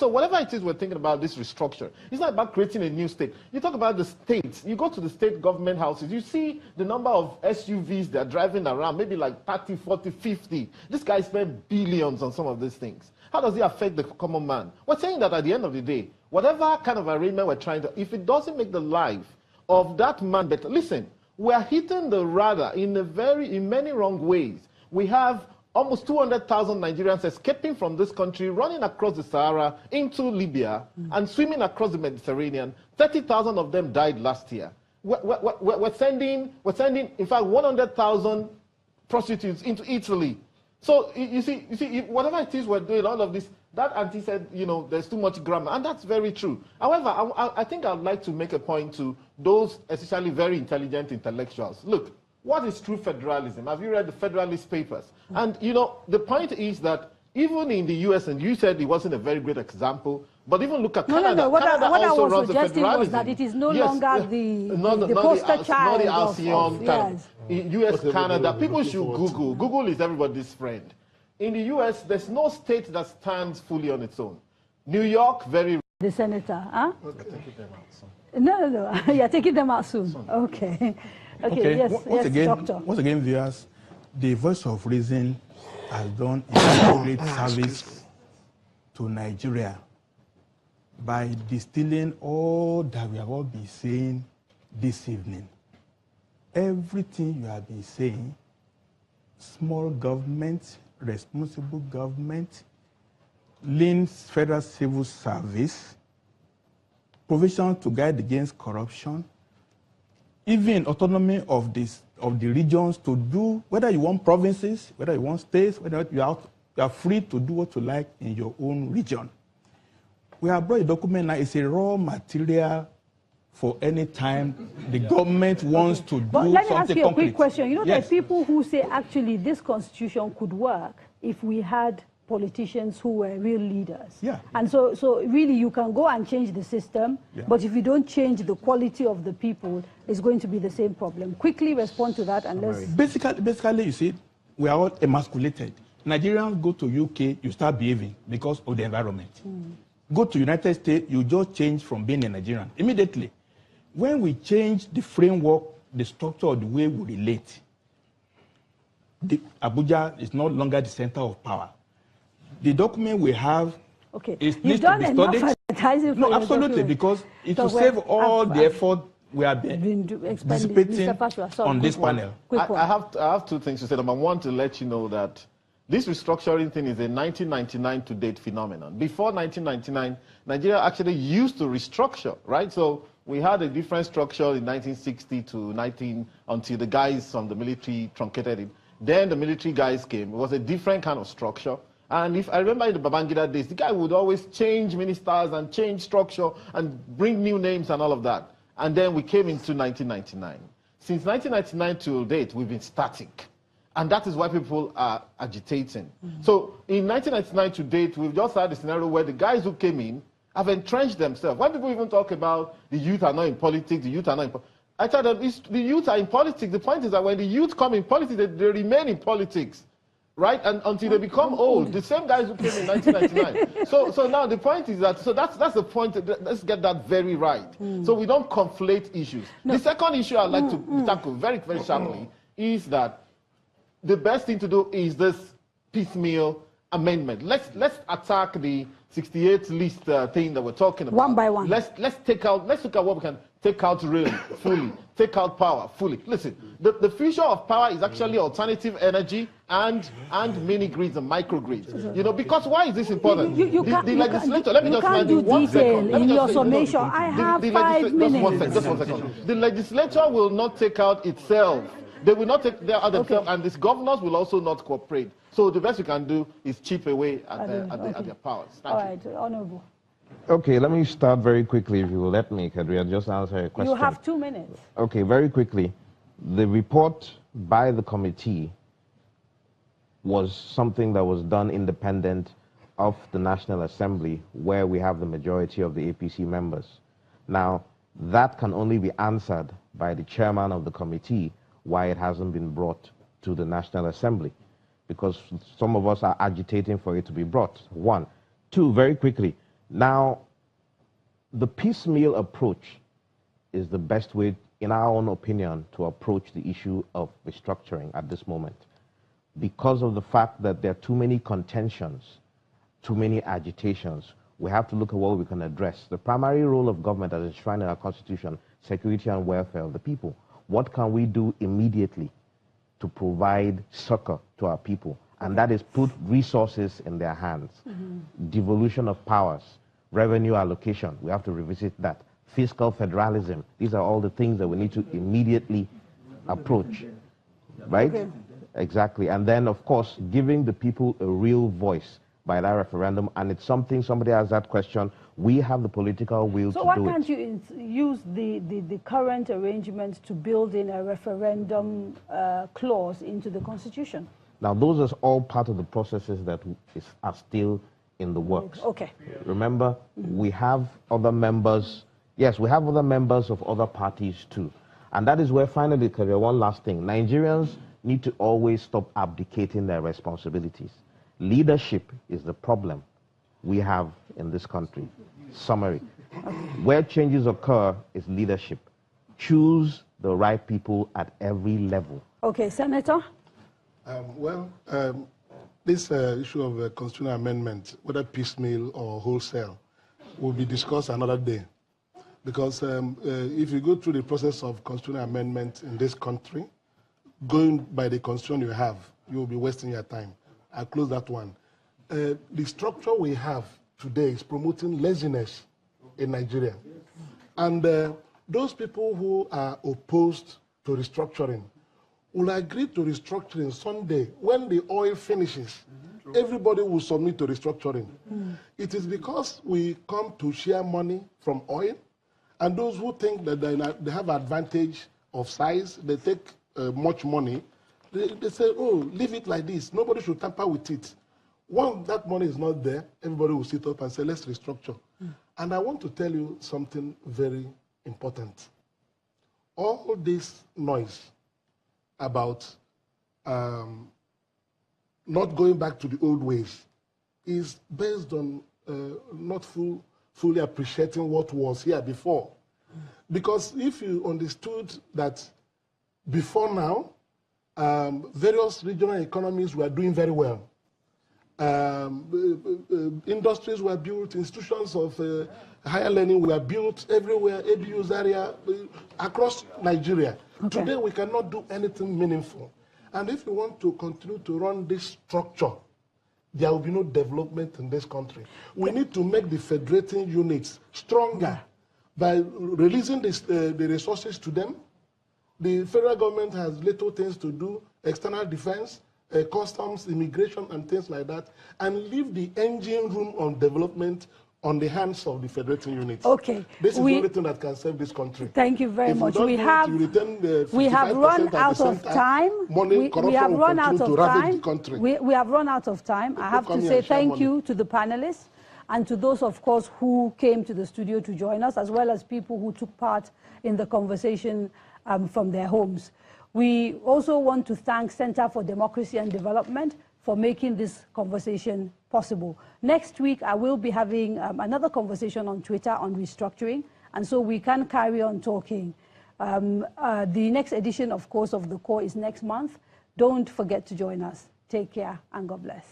whatever it is we're thinking about this restructure, it's not about creating a new state. You talk about the states, you go to the state government houses, you see the number of SUVs they're driving around, maybe like 30, 40, 50. This guy spent billions on some of these things. How does it affect the common man? We're saying that at the end of the day, whatever kind of arrangement we're trying to, if it doesn't make the life of that man better, listen, we're hitting the radar in many wrong ways. We have almost 200,000 Nigerians escaping from this country, running across the Sahara into Libya and swimming across the Mediterranean. 30,000 of them died last year. We're sending, in fact, 100,000 prostitutes into Italy. So you see, whatever it is we're doing, all of this, that auntie said, there's too much grammar, and that's very true. However, I think I'd like to make a point to those especially very intelligent intellectuals. Look, what is true federalism? Have you read the Federalist Papers? And, the point is that even in the US, and you said it wasn't a very great example, but even look at Canada. No. What Canada I also was runs suggesting was that it is no longer the poster child not the ASEAN yes. US, Canada. People should Google. Google is everybody's friend. In the US, there's no state that stands fully on its own. New York, very... The senator, huh? No. You're taking them out soon. Okay. Okay, yes, Doctor. Once again, viewers, the Voice of Reason has done a great service to Nigeria by distilling all that we have all been saying this evening. Everything you have been saying, small government, responsible government, lean federal civil service, provision to guide against corruption, even autonomy of the regions to do, whether you want provinces, whether you want states, whether you are free to do what you like in your own region. We have brought a document now, it's a raw material for any time the government wants to do something concrete. But let me ask you a quick question. There are people who say actually this constitution could work if we had politicians who were real leaders. Yeah. And so really you can go and change the system, but if you don't change the quality of the people, it's going to be the same problem. Quickly respond to that and let's... Basically, you see, we are all emasculated. Nigerians go to UK, you start behaving because of the environment. Go to United States, you just change from being a Nigerian immediately. When we change the framework, the structure of the way we relate, Abuja is no longer the center of power. The document we have needs to be studied. No, absolutely, because it will save all the effort we have been dissipating on this panel. I have two things to say. Number one, to let you know that this restructuring thing is a 1999 to date phenomenon. Before 1999, Nigeria actually used to restructure, right? So we had a different structure in 1960 to until the guys from the military truncated it. Then the military guys came. It was a different kind of structure. And if I remember in the Babangida days, the guy would always change ministers and change structure and bring new names and all of that. And then we came into 1999. Since 1999 to date, we've been static. And that is why people are agitating. So in 1999 to date, we've just had a scenario where the guys who came in have entrenched themselves. When people even talk about the youth are not in politics, the youth are not in politics, I tell them the youth are in politics. The point is that when the youth come in politics, they remain in politics, right? And until they become old, the same guys who came in 1999. so now the point is that, so that's the point. Let's get that very right. So we don't conflate issues. No. The second issue I'd like to tackle very, very sharply is that the best thing to do is this piecemeal amendment. Let's attack the 68 list thing that we're talking about. One by one. Let's look at what we can take out really fully, take out power fully. Listen, the future of power is actually alternative energy and mini grids and microgrids. You know, because why is this important? You can't do detail in your summation. I have 5 minutes. Just one second. The legislature will not take out itself. They will not take out themselves, and these governors will also not cooperate. So the best we can do is chip away at their powers. All right, Honorable. Okay, let me start very quickly, if you will let me, Kadaria, just answer a question. You have 2 minutes. Okay, very quickly. The report by the committee was something that was done independent of the National Assembly, where we have the majority of the APC members. Now, that can only be answered by the chairman of the committee, why it hasn't been brought to the National Assembly, because some of us are agitating for it to be brought. 1. 2, very quickly. Now, the piecemeal approach is the best way, in our own opinion, to approach the issue of restructuring at this moment, because of the fact that there are too many contentions, too many agitations. We have to look at what we can address. The primary role of government as enshrined in our Constitution, security and welfare of the people. What can we do immediately to provide succor to our people? And that is put resources in their hands. Devolution of powers, revenue allocation, we have to revisit that. Fiscal federalism, these are all the things that we need to immediately approach, right? Okay. Exactly. And then, of course, giving the people a real voice by that referendum. And it's something, somebody asked that question, we have the political will to do it. So why can't you use the current arrangements to build in a referendum clause into the Constitution? Now, those are all part of the processes that are still in the works. Okay. Remember, we have other members. Yes, we have other members of other parties too. And that is where finally, one last thing. Nigerians need to always stop abdicating their responsibilities. Leadership is the problem we have in this country. Summary. Where changes occur is leadership. Choose the right people at every level. Okay, Senator? This issue of constitutional amendment, whether piecemeal or wholesale, will be discussed another day. Because if you go through the process of constitutional amendment in this country, going by the constitution you have, you will be wasting your time. I'll close that one. The structure we have today is promoting laziness in Nigeria. And those people who are opposed to restructuring will agree to restructuring someday. When the oil finishes, everybody will submit to restructuring. It is because we come to share money from oil, and those who think that they have advantage of size, they take much money, they say, oh, leave it like this. Nobody should tamper with it. Once that money is not there, everybody will sit up and say, let's restructure. And I want to tell you something very important. All this noise about not going back to the old ways is based on not fully appreciating what was here before. Because if you understood that before now, various regional economies were doing very well. Industries were built, institutions of higher learning were built everywhere, ABU's area, across Nigeria. Okay. Today, we cannot do anything meaningful. And if we want to continue to run this structure, there will be no development in this country. We need to make the federating units stronger by releasing the resources to them. The federal government has little things to do, external defense, customs, immigration, and things like that, and leave the engine room on development on the hands of the federating units. Okay. This is the only thing that can save this country. Thank you very much. We have run out of time. We have run out of time. We have run out of time. I have to say thank you to the panelists and to those, of course, who came to the studio to join us, as well as people who took part in the conversation from their homes. We also want to thank Center for Democracy and Development for making this conversation possible. Next week, I will be having another conversation on Twitter on restructuring, and so we can carry on talking. The next edition, of course, of The Core is next month. Don't forget to join us. Take care, and God bless.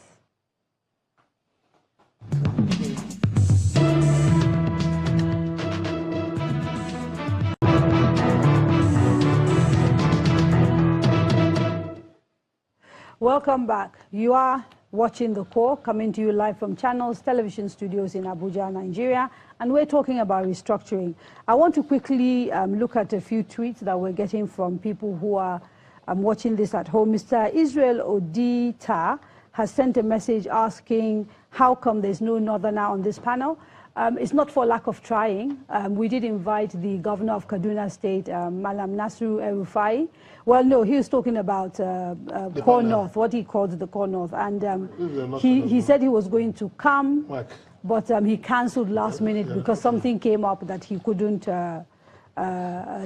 Welcome back. You are watching The Core, coming to you live from Channels Television Studios in Abuja, Nigeria, and we're talking about restructuring. I want to quickly look at a few tweets that we're getting from people who are watching this at home. Mr. Israel Odita has sent a message asking how come there's no Northerner on this panel. It's not for lack of trying. We did invite the governor of Kaduna State, Malam Nasru El-Rufai. Well, no, he was talking about Core North, what he called the Core North. And he said he was going to come, but he cancelled last minute because something came up that he couldn't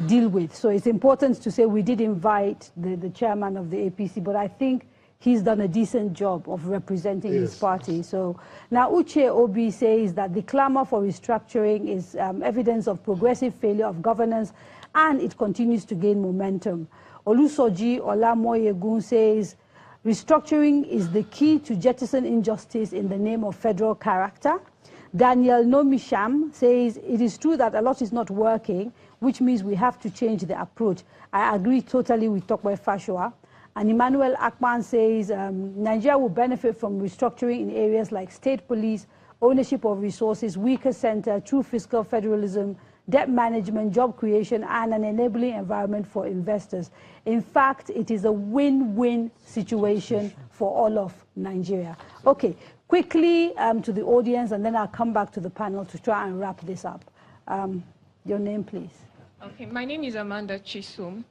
deal with. So it's important to say we did invite the chairman of the APC, but I think he's done a decent job of representing his party. So now Uche Obi says that the clamor for restructuring is evidence of progressive failure of governance, and it continues to gain momentum. Olusoji Olamoyegun says restructuring is the key to jettison injustice in the name of federal character. Daniel Nomisham says it is true that a lot is not working, which means we have to change the approach. I agree totally with Tokwe Fashua. And Emmanuel Akman says Nigeria will benefit from restructuring in areas like state police, ownership of resources, weaker center, true fiscal federalism, debt management, job creation, and an enabling environment for investors. In fact, it is a win-win situation for all of Nigeria. Okay, quickly to the audience, and then I'll come back to the panel to try and wrap this up. Your name, please. Okay, my name is Amanda Chisum.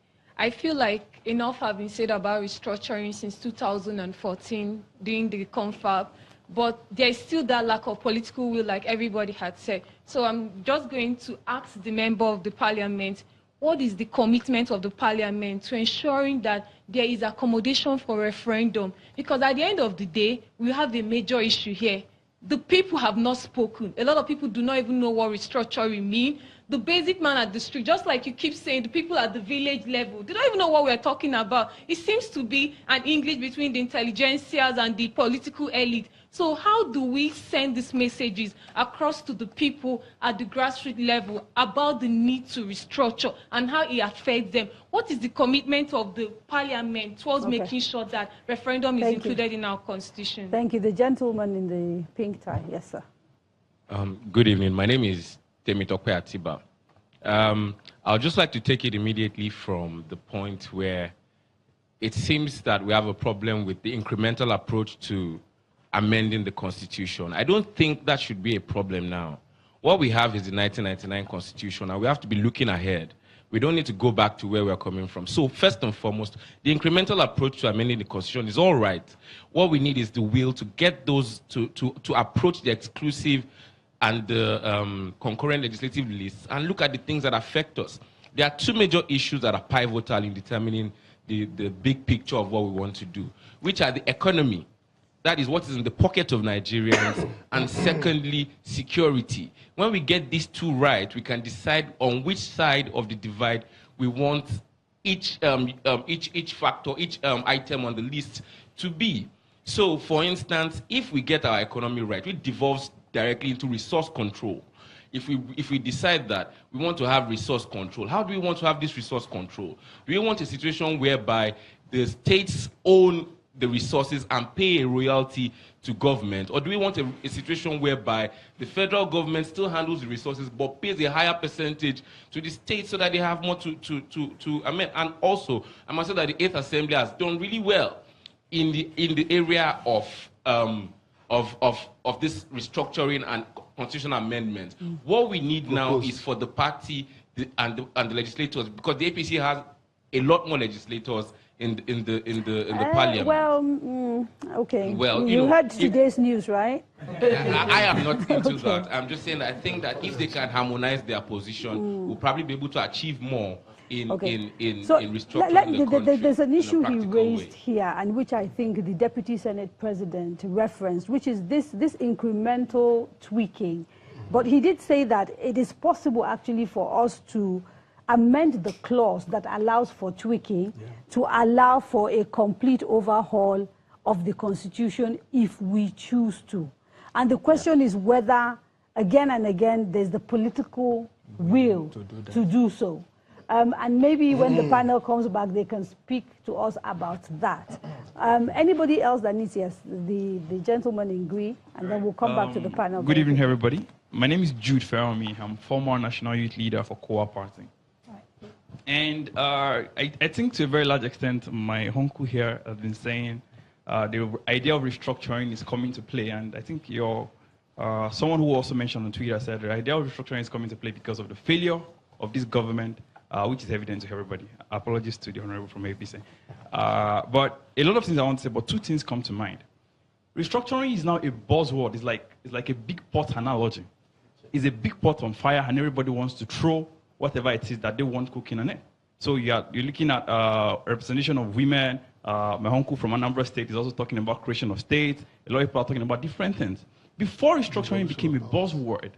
I feel like enough have been said about restructuring since 2014 during the confab, but there's still that lack of political will, like everybody had said. So I'm just going to ask the member of the parliament, what is the commitment of the parliament to ensuring that there is accommodation for referendum? Because at the end of the day, we have a major issue here. The people have not spoken. A lot of people do not even know what restructuring means. The basic man at the street, just like you keep saying, the people at the village level, they don't even know what we're talking about. It seems to be an English between the intelligentsias and the political elite. So how do we send these messages across to the people at the grassroots level about the need to restructure and how it affects them? What is the commitment of the parliament towards making sure that referendum is included in our constitution? Thank you. The gentleman in the pink tie. Yes, sir. Good evening. My name is Temitope Atiba. I'd just like to take it immediately from the point where it seems that we have a problem with the incremental approach to amending the Constitution. I don't think that should be a problem now. What we have is the 1999 Constitution, and we have to be looking ahead. We don't need to go back to where we're coming from. So first and foremost, the incremental approach to amending the Constitution is all right. What we need is the will to get those, to approach the exclusive and the concurrent legislative lists and look at the things that affect us. There are two major issues that are pivotal in determining the big picture of what we want to do, which are the economy. That is what is in the pocket of Nigerians, and secondly, security. When we get these two right, we can decide on which side of the divide we want each factor, each item on the list to be. So, for instance, if we get our economy right, it devolves directly into resource control. If we decide that we want to have resource control, how do we want to have this resource control? Do we want a situation whereby the states own the resources and pay a royalty to government? Or do we want a situation whereby the federal government still handles the resources but pays a higher percentage to the states so that they have more to amend? And also, I must say that the 8th Assembly has done really well in the area of this restructuring and constitutional amendments. What we need now is for the party and the legislators, because the APC has a lot more legislators in the parliament. Well, okay. Well, you heard today's news, right? I am not into that. I'm just saying that I think that if they can harmonize their position, we'll probably be able to achieve more in Okay. in So restructuring the country. there's an issue he raised way. here, and which I think the Deputy Senate President referenced, which is this incremental tweaking. But he did say that it is possible actually for us to amend the clause that allows for tweaking to allow for a complete overhaul of the Constitution if we choose to. And the question is whether, again and again, there's the political will to do so. And maybe when the panel comes back, they can speak to us about that. Anybody else that needs, yes, the gentleman in green, and then we'll come back to the panel. Good evening, everybody. My name is Jude Ferrami. I'm former National Youth Leader for COA Party. And I think to a very large extent, my uncle here has been saying the idea of restructuring is coming to play. And I think someone who also mentioned on Twitter said the idea of restructuring is coming to play because of the failure of this government, which is evident to everybody. Apologies to the Honorable from APC. But a lot of things I want to say, but two things come to mind. Restructuring is now a buzzword. It's like a big pot analogy. It's a big pot on fire, and everybody wants to throw whatever it is that they want cooking on it. So you're looking at representation of women. My uncle from Anambra State is also talking about creation of states. A lot of people are talking about different things. Before restructuring became a buzzword,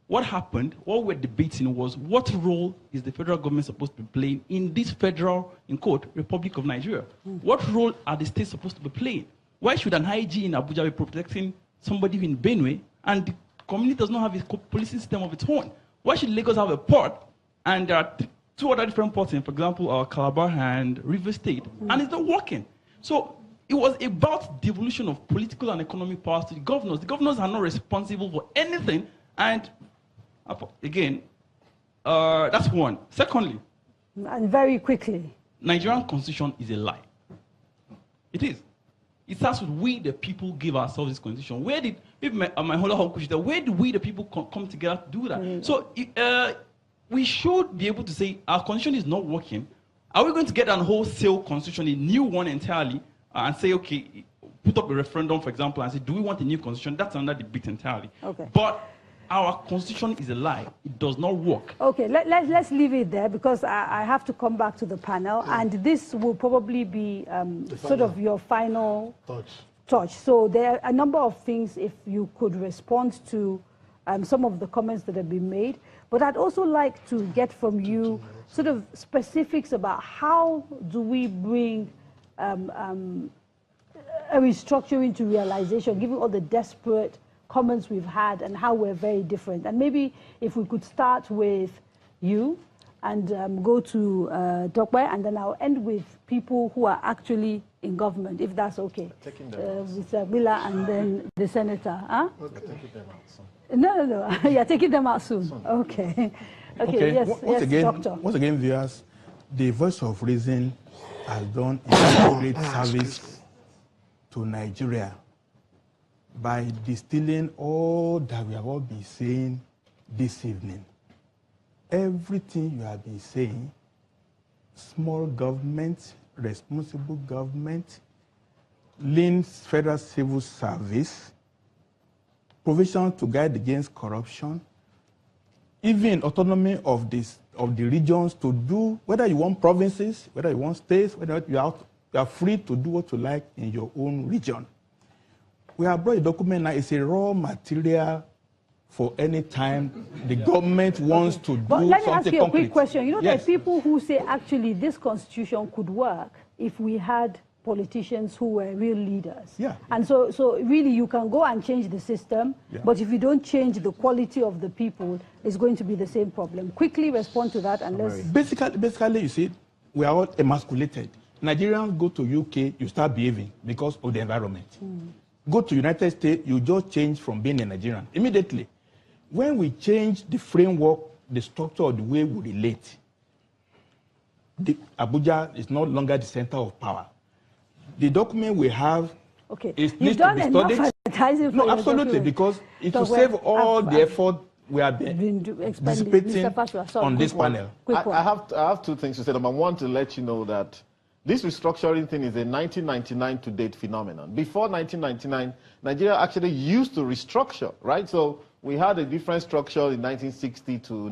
what happened, what we're debating was what role is the federal government supposed to be playing in this federal, in quote, Republic of Nigeria? What role are the states supposed to be playing? Why should an IG in Abuja be protecting somebody in Benue and the community does not have a policing system of its own? Why should Lagos have a port and there are two other different ports in, for example, Calabar and River State, and it's not working? So it was about devolution of political and economic powers to the governors. The governors are not responsible for anything, and again, that's one. Secondly, and very quickly, Nigerian constitution is a lie. It is. It starts with we, the people, give ourselves this constitution. Where did, if my whole uncle, where do we, the people, come together to do that? So we should be able to say our constitution is not working. Are we going to get a wholesale constitution, a new one entirely, and say, okay, put up a referendum, for example, and say, do we want a new constitution? That's another debate entirely. Okay. But our constitution is a lie. It does not work. Okay, let's leave it there because I have to come back to the panel, and this will probably be sort of your final touch. So there are a number of things if you could respond to some of the comments that have been made, but I'd also like to get from you sort of specifics about how do we bring a restructuring to realization, given all the desperate comments we've had and how we're very different. And maybe if we could start with you and go to Dokwe, and then I'll end with people who are actually in government, if that's okay. Mr. Miller and then the senator. Huh? No. You're taking them out soon. Okay. Okay, yes, Doctor. Once again, viewers, the Voice of Reason has done a great service to Nigeria by distilling all that we have all been saying this evening. Everything you have been saying, small government, responsible government, lean federal civil service, provision to guide against corruption, even autonomy of the regions to do, whether you want provinces, whether you want states, whether you are free to do what you like in your own region. We have brought a document now. It's a raw material for any time the government wants to do something concrete. Let me ask you a quick question. You know, there are people who say, actually, this constitution could work if we had politicians who were real leaders. Yeah. And so really, you can go and change the system, but if you don't change the quality of the people, it's going to be the same problem. Quickly respond to that, and let's... Basically, you see, we are all emasculated. Nigerians go to UK, you start behaving because of the environment. Go to United States, you just change from being a Nigerian immediately. When we change the framework, the structure of the way we relate, Abuja is no longer the center of power. The document we have is needs to be studied. No, absolutely, because it will save all the effort we have been dissipating on this panel. I have two things to say. Number one, to let you know that this restructuring thing is a 1999 to date phenomenon. Before 1999, Nigeria actually used to restructure, right? So We had a different structure in 1960 to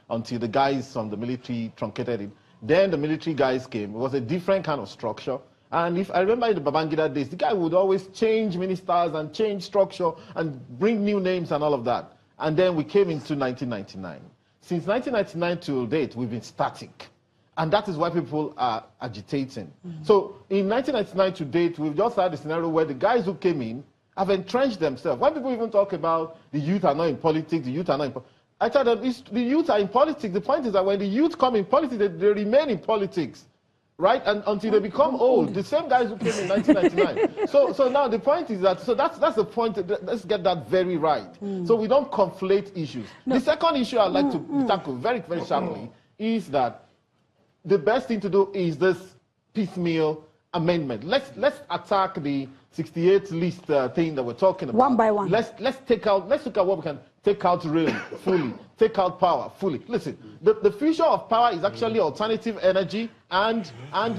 until the guys from the military truncated it. Then the military guys came. It was a different kind of structure. And if I remember in the Babangida days, the guy would always change ministers and change structure and bring new names and all of that. And then we came into 1999. Since 1999 till date, we've been static. And that is why people are agitating. So in 1999 to date, we've just had a scenario where the guys who came in have entrenched themselves. When people even talk about the youth are not in politics, the youth are not in politics, I tell them the youth are in politics. The point is that when the youth come in politics, they remain in politics, right? And until they become old, the same guys who came in 1999. So now the point is that, so that's the point, let's get that very right. So we don't conflate issues. No. The second issue I'd like to tackle very, very sharply is that the best thing to do is this piecemeal amendment. Let's attack the 68 list thing that we're talking about. One by one. Let's look at what we can take out really fully, take out power fully. Listen, the future of power is actually alternative energy and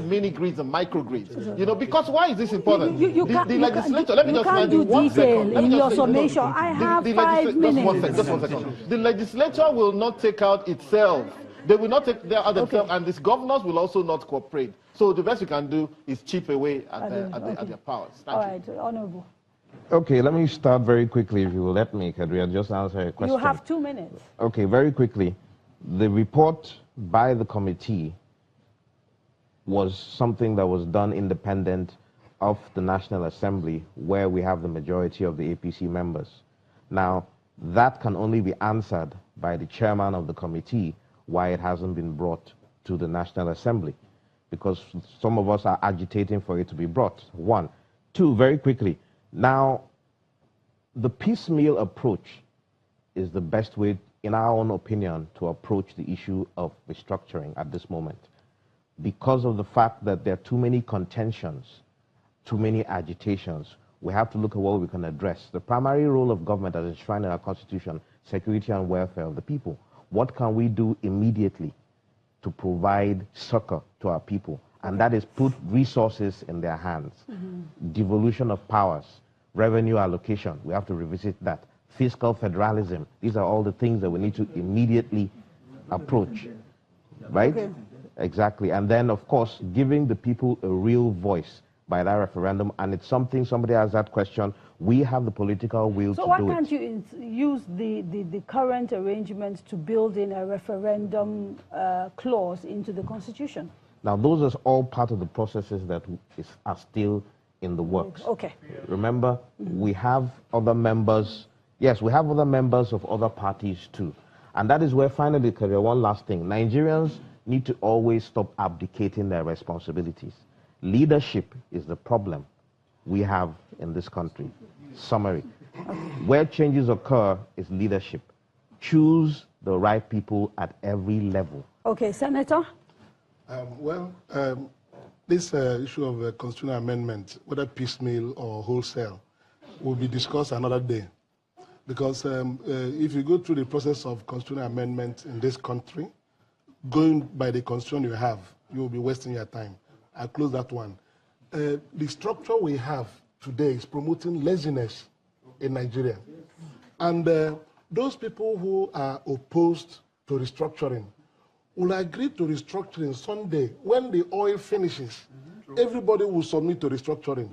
mini-grids and microgrids. You know, because why is this important? The legislature, let me just remind you 1 second. In your summation, I have 5 minutes. Just one second. The legislature will not take out itself. They will not take out themselves, and these governors will also not cooperate. So the best we can do is chip away at their powers. Thank you. Honorable. Okay, let me start very quickly, if you will let me, Kadaria, just answer a question. You have 2 minutes. Okay, very quickly. The report by the committee was something that was done independent of the National Assembly, where we have the majority of the APC members. Now, that can only be answered by the chairman of the committee, why it hasn't been brought to the National Assembly, because some of us are agitating for it to be brought. 1. 2, very quickly. Now, the piecemeal approach is the best way, in our own opinion, to approach the issue of restructuring at this moment, because of the fact that there are too many contentions, too many agitations. We have to look at what we can address. The primary role of government, as enshrined in our Constitution, security and welfare of the people. What can we do immediately to provide succor to our people? And that is put resources in their hands. Devolution of powers, revenue allocation, we have to revisit that. Fiscal federalism, these are all the things that we need to immediately approach, right? Okay. Exactly. And then, of course, giving the people a real voice by that referendum. And it's something, somebody asked that question, we have the political will to do it. So why can't you use the current arrangements to build in a referendum clause into the Constitution? Now, those are all part of the processes that are still in the works. Okay. Remember, we have other members. Yes, we have other members of other parties too. And that is where, finally, one last thing. Nigerians need to always stop abdicating their responsibilities. Leadership is the problem we have in this country. Summary. Where changes occur is leadership. Choose the right people at every level. Okay, Senator? This issue of constitutional amendment, whether piecemeal or wholesale, will be discussed another day. Because if you go through the process of constitutional amendment in this country, going by the constitution you have, you will be wasting your time. I'll close that one. The structure we have today is promoting laziness in Nigeria. And those people who are opposed to restructuring will agree to restructuring Sunday. When the oil finishes, everybody will submit to restructuring.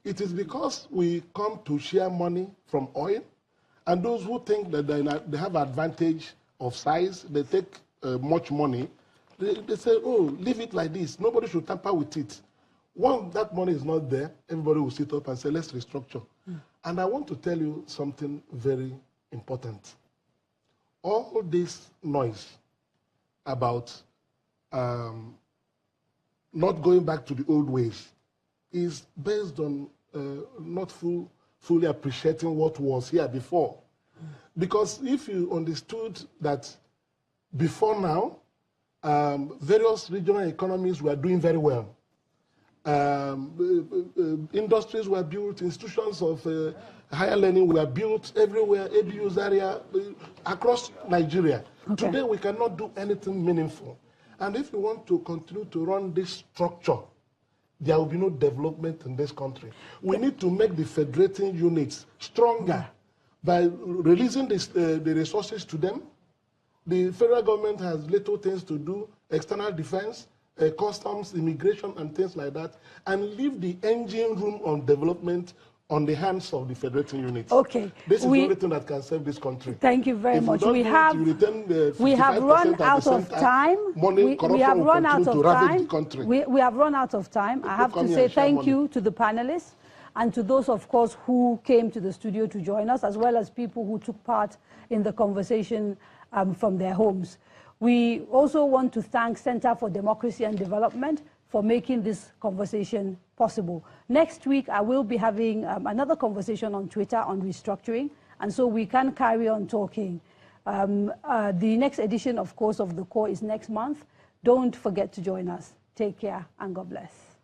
It is because we come to share money from oil, and those who think that they have advantage of size, they take much money, they say, oh, leave it like this. Nobody should tamper with it. Once that money is not there, everybody will sit up and say, let's restructure. And I want to tell you something very important. All this noise about not going back to the old ways is based on not fully appreciating what was here before. Because if you understood that before now, various regional economies were doing very well. Industries were built, institutions of higher learning were built everywhere, ABU's area, across Nigeria. Okay. Today, we cannot do anything meaningful. And if you want to continue to run this structure, there will be no development in this country. We need to make the federating units stronger by releasing the resources to them. The federal government has little things to do, external defense, customs, immigration, and things like that, and leave the engine room on development on the hands of the federating units. Okay. This is the only thing that can save this country. Thank you very much. We have run out of time. We have run out of time. We have run out of time. I have to say thank you to the panelists and to those, of course, who came to the studio to join us, as well as people who took part in the conversation from their homes. We also want to thank Center for Democracy and Development for making this conversation possible. Next week, I will be having another conversation on Twitter on restructuring, and so we can carry on talking. The next edition, of course, of The Core is next month. Don't forget to join us. Take care, and God bless.